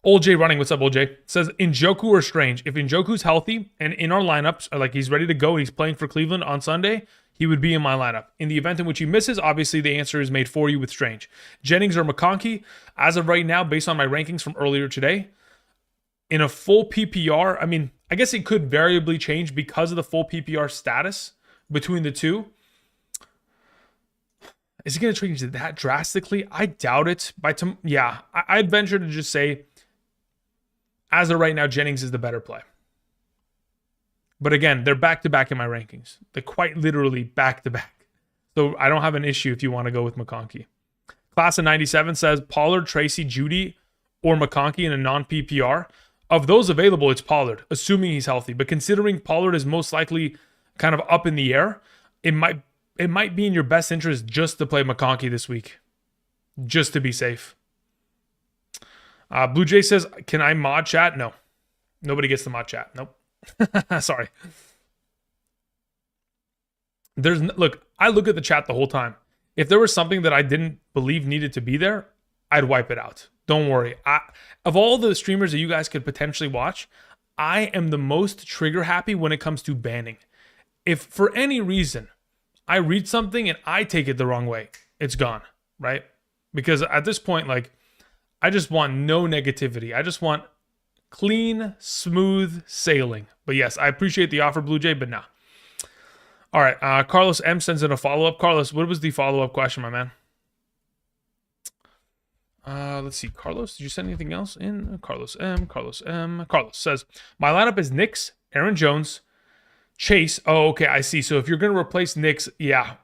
Old J Running, what's up, Old J? Says, Njoku or Strange? If Njoku's healthy and in our lineups, or like he's ready to go and he's playing for Cleveland on Sunday, he would be in my lineup. In the event in which he misses, obviously the answer is made for you with Strange. Jennings or McConkey, as of right now, based on my rankings from earlier today, in a full PPR, I mean, I guess it could variably change because of the full PPR status between the two. Is it going to change that drastically? I doubt it. Yeah, I'd venture to just say, as of right now, Jennings is the better play. But again, they're back-to-back in my rankings. They're quite literally back-to-back. So I don't have an issue if you want to go with McConkey. Class of 97 says Pollard, Tracy, Judy, or McConkey in a non-PPR. Of those available, it's Pollard, assuming he's healthy. But considering Pollard is most likely kind of up in the air, it might be in your best interest just to play McConkey this week, just to be safe. Blue Jay says, can I mod chat? No. Nobody gets the mod chat. Nope. Sorry. Look, I look at the chat the whole time. If there was something that I didn't believe needed to be there, I'd wipe it out. Don't worry. Of all the streamers that you guys could potentially watch, I am the most trigger happy when it comes to banning. If for any reason I read something and I take it the wrong way, it's gone, right? Because at this point, like, I just want no negativity. I just want clean, smooth sailing. But yes, I appreciate the offer, Blue Jay, but nah. All right, Carlos M sends in a follow-up. Carlos, what was the follow-up question, my man? Let's see. Carlos, did you send anything else in? Carlos M. Carlos says, my lineup is Knicks, Aaron Jones, Chase. Oh, okay, I see. So if you're going to replace Knicks, yeah.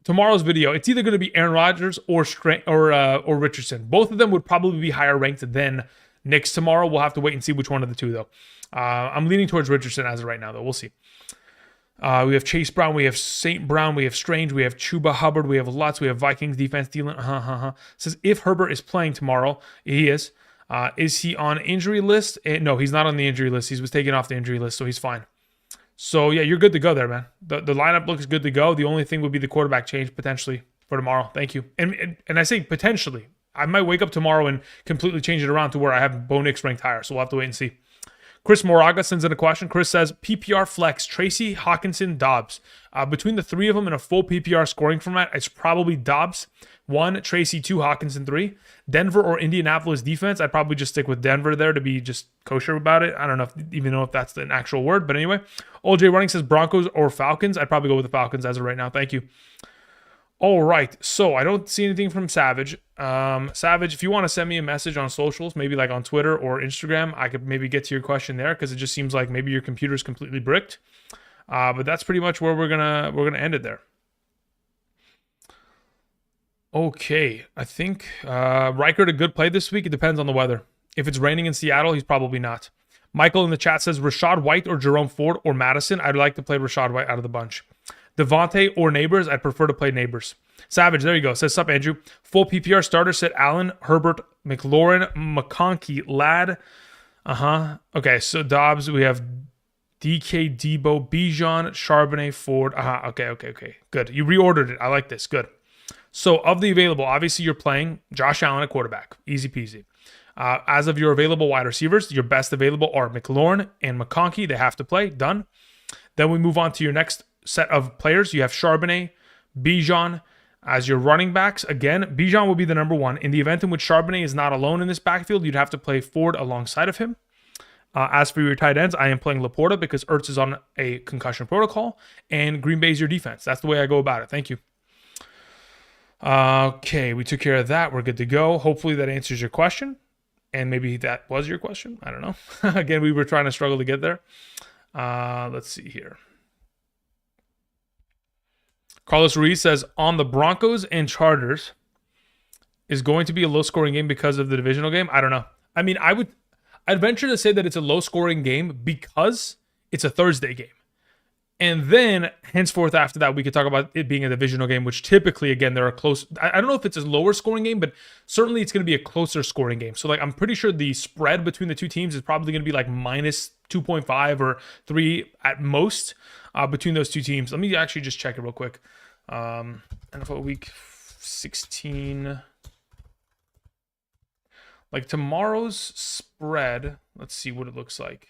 Tomorrow's video, it's either going to be Aaron Rodgers or Richardson. Both of them would probably be higher ranked than Knicks tomorrow. We'll have to wait and see which one of the two, though. I'm leaning towards Richardson as of right now, though. We'll see. We have Chase Brown, we have St. Brown, we have Strange, we have Chuba Hubbard, we have Lutz, we have Vikings defense dealing. Says if Herbert is playing tomorrow, he is. Is he on injury list? No, he's not on the injury list. He was taken off the injury list, so he's fine. So yeah, you're good to go there, man. The lineup looks good to go. The only thing would be the quarterback change potentially for tomorrow. Thank you. And I say potentially. I might wake up tomorrow and completely change it around to where I have Bo Nix ranked higher. So we'll have to wait and see. Chris Moraga sends in a question. Chris says, PPR flex, Tracy, Hawkinson, Dobbs. Between the three of them in a full PPR scoring format, it's probably Dobbs 1, Tracy 2, Hawkinson 3. Denver or Indianapolis defense, I'd probably just stick with Denver there to be just kosher about it. I don't know even know if that's an actual word, but anyway. OJ Running says Broncos or Falcons. I'd probably go with the Falcons as of right now. Thank you. All right, so I don't see anything from Savage. Savage, if you want to send me a message on socials, maybe like on Twitter or Instagram, I could maybe get to your question there because it just seems like maybe your computer's completely bricked. But that's pretty much where we're gonna end it there. Okay, I think Reichert a good play this week. It depends on the weather. If it's raining in Seattle, he's probably not. Michael in the chat says Rashad White or Jerome Ford or Madison. I'd like to play Rashad White out of the bunch. Devontae or Neighbors, I'd prefer to play Neighbors. Savage, there you go. Says, sup, Andrew. Full PPR starter, said Allen, Herbert, McLaurin, McConkey, Ladd. Okay, so Dobbs, we have DK, Debo, Bijan, Charbonnet, Ford. Okay. Good. You reordered it. I like this. Good. So of the available, obviously you're playing Josh Allen at quarterback. Easy peasy. As of your available wide receivers, your best available are McLaurin and McConkey. They have to play. Done. Then we move on to your next set of players. You have Charbonnet, Bijan as your running backs. Again, Bijan will be the number one. In the event in which Charbonnet is not alone in this backfield, you'd have to play Ford alongside of him. As for your tight ends, I am playing Laporta because Ertz is on a concussion protocol, and Green Bay is your defense. That's the way I go about it. Thank you. Okay, we took care of that. We're good to go. Hopefully that answers your question, and maybe that was your question. I don't know. Again, we were trying to struggle to get there. Let's see here. Carlos Ruiz says, on the Broncos and Chargers, is going to be a low-scoring game because of the divisional game. I don't know. I mean, I'd venture to say that it's a low-scoring game because it's a Thursday game. And then, henceforth, after that, we could talk about it being a divisional game, which typically, again, they're a close... I don't know if it's a lower scoring game, but certainly it's going to be a closer scoring game. So, like, I'm pretty sure the spread between the two teams is probably going to be, like, minus 2.5 or 3 at most between those two teams. Let me actually just check it real quick. NFL Week 16... Like, tomorrow's spread... Let's see what it looks like.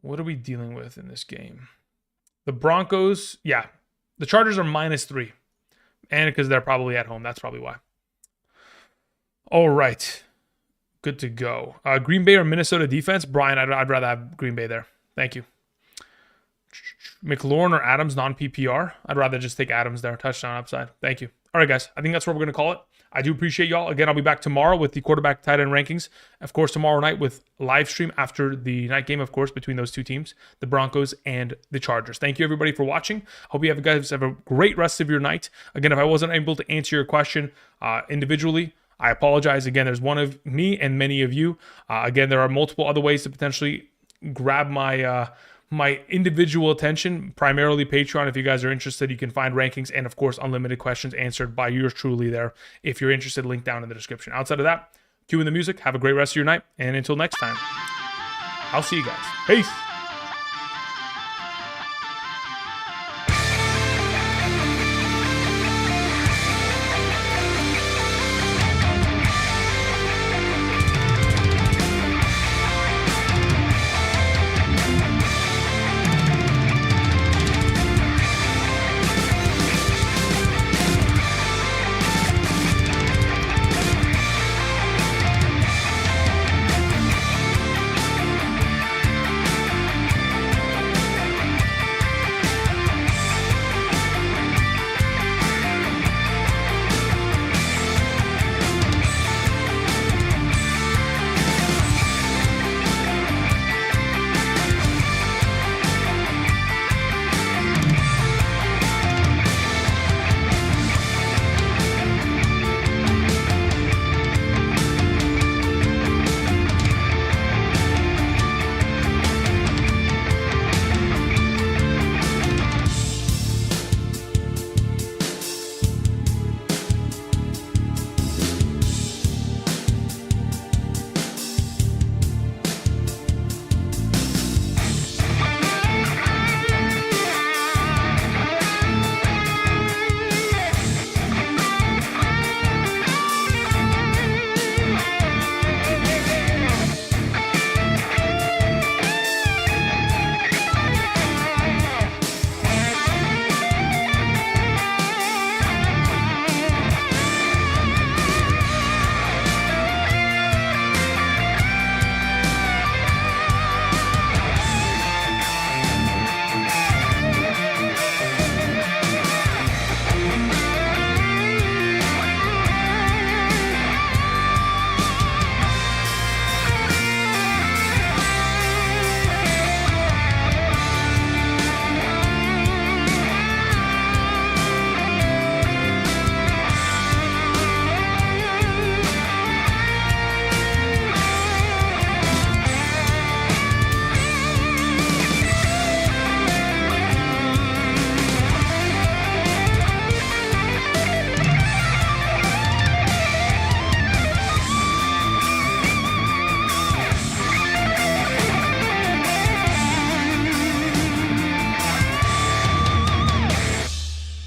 What are we dealing with in this game? The Broncos, yeah. The Chargers are -3. And because they're probably at home. That's probably why. All right. Good to go. Green Bay or Minnesota defense? Brian, I'd rather have Green Bay there. Thank you. McLaurin or Adams, non-PPR? I'd rather just take Adams there. Touchdown upside. Thank you. All right, guys. I think that's what we're going to call it. I do appreciate y'all. Again, I'll be back tomorrow with the quarterback tight end rankings. Of course, tomorrow night with live stream after the night game, of course, between those two teams, the Broncos and the Chargers. Thank you, everybody, for watching. Hope you guys have a great rest of your night. Again, if I wasn't able to answer your question individually, I apologize. Again, there's one of me and many of you. Again, there are multiple other ways to potentially grab my my individual attention, primarily Patreon. If you guys are interested, you can find rankings and, of course, unlimited questions answered by yours truly there. If you're interested, link down in the description. Outside of that, cue in the music. Have a great rest of your night. And until next time, I'll see you guys. Peace.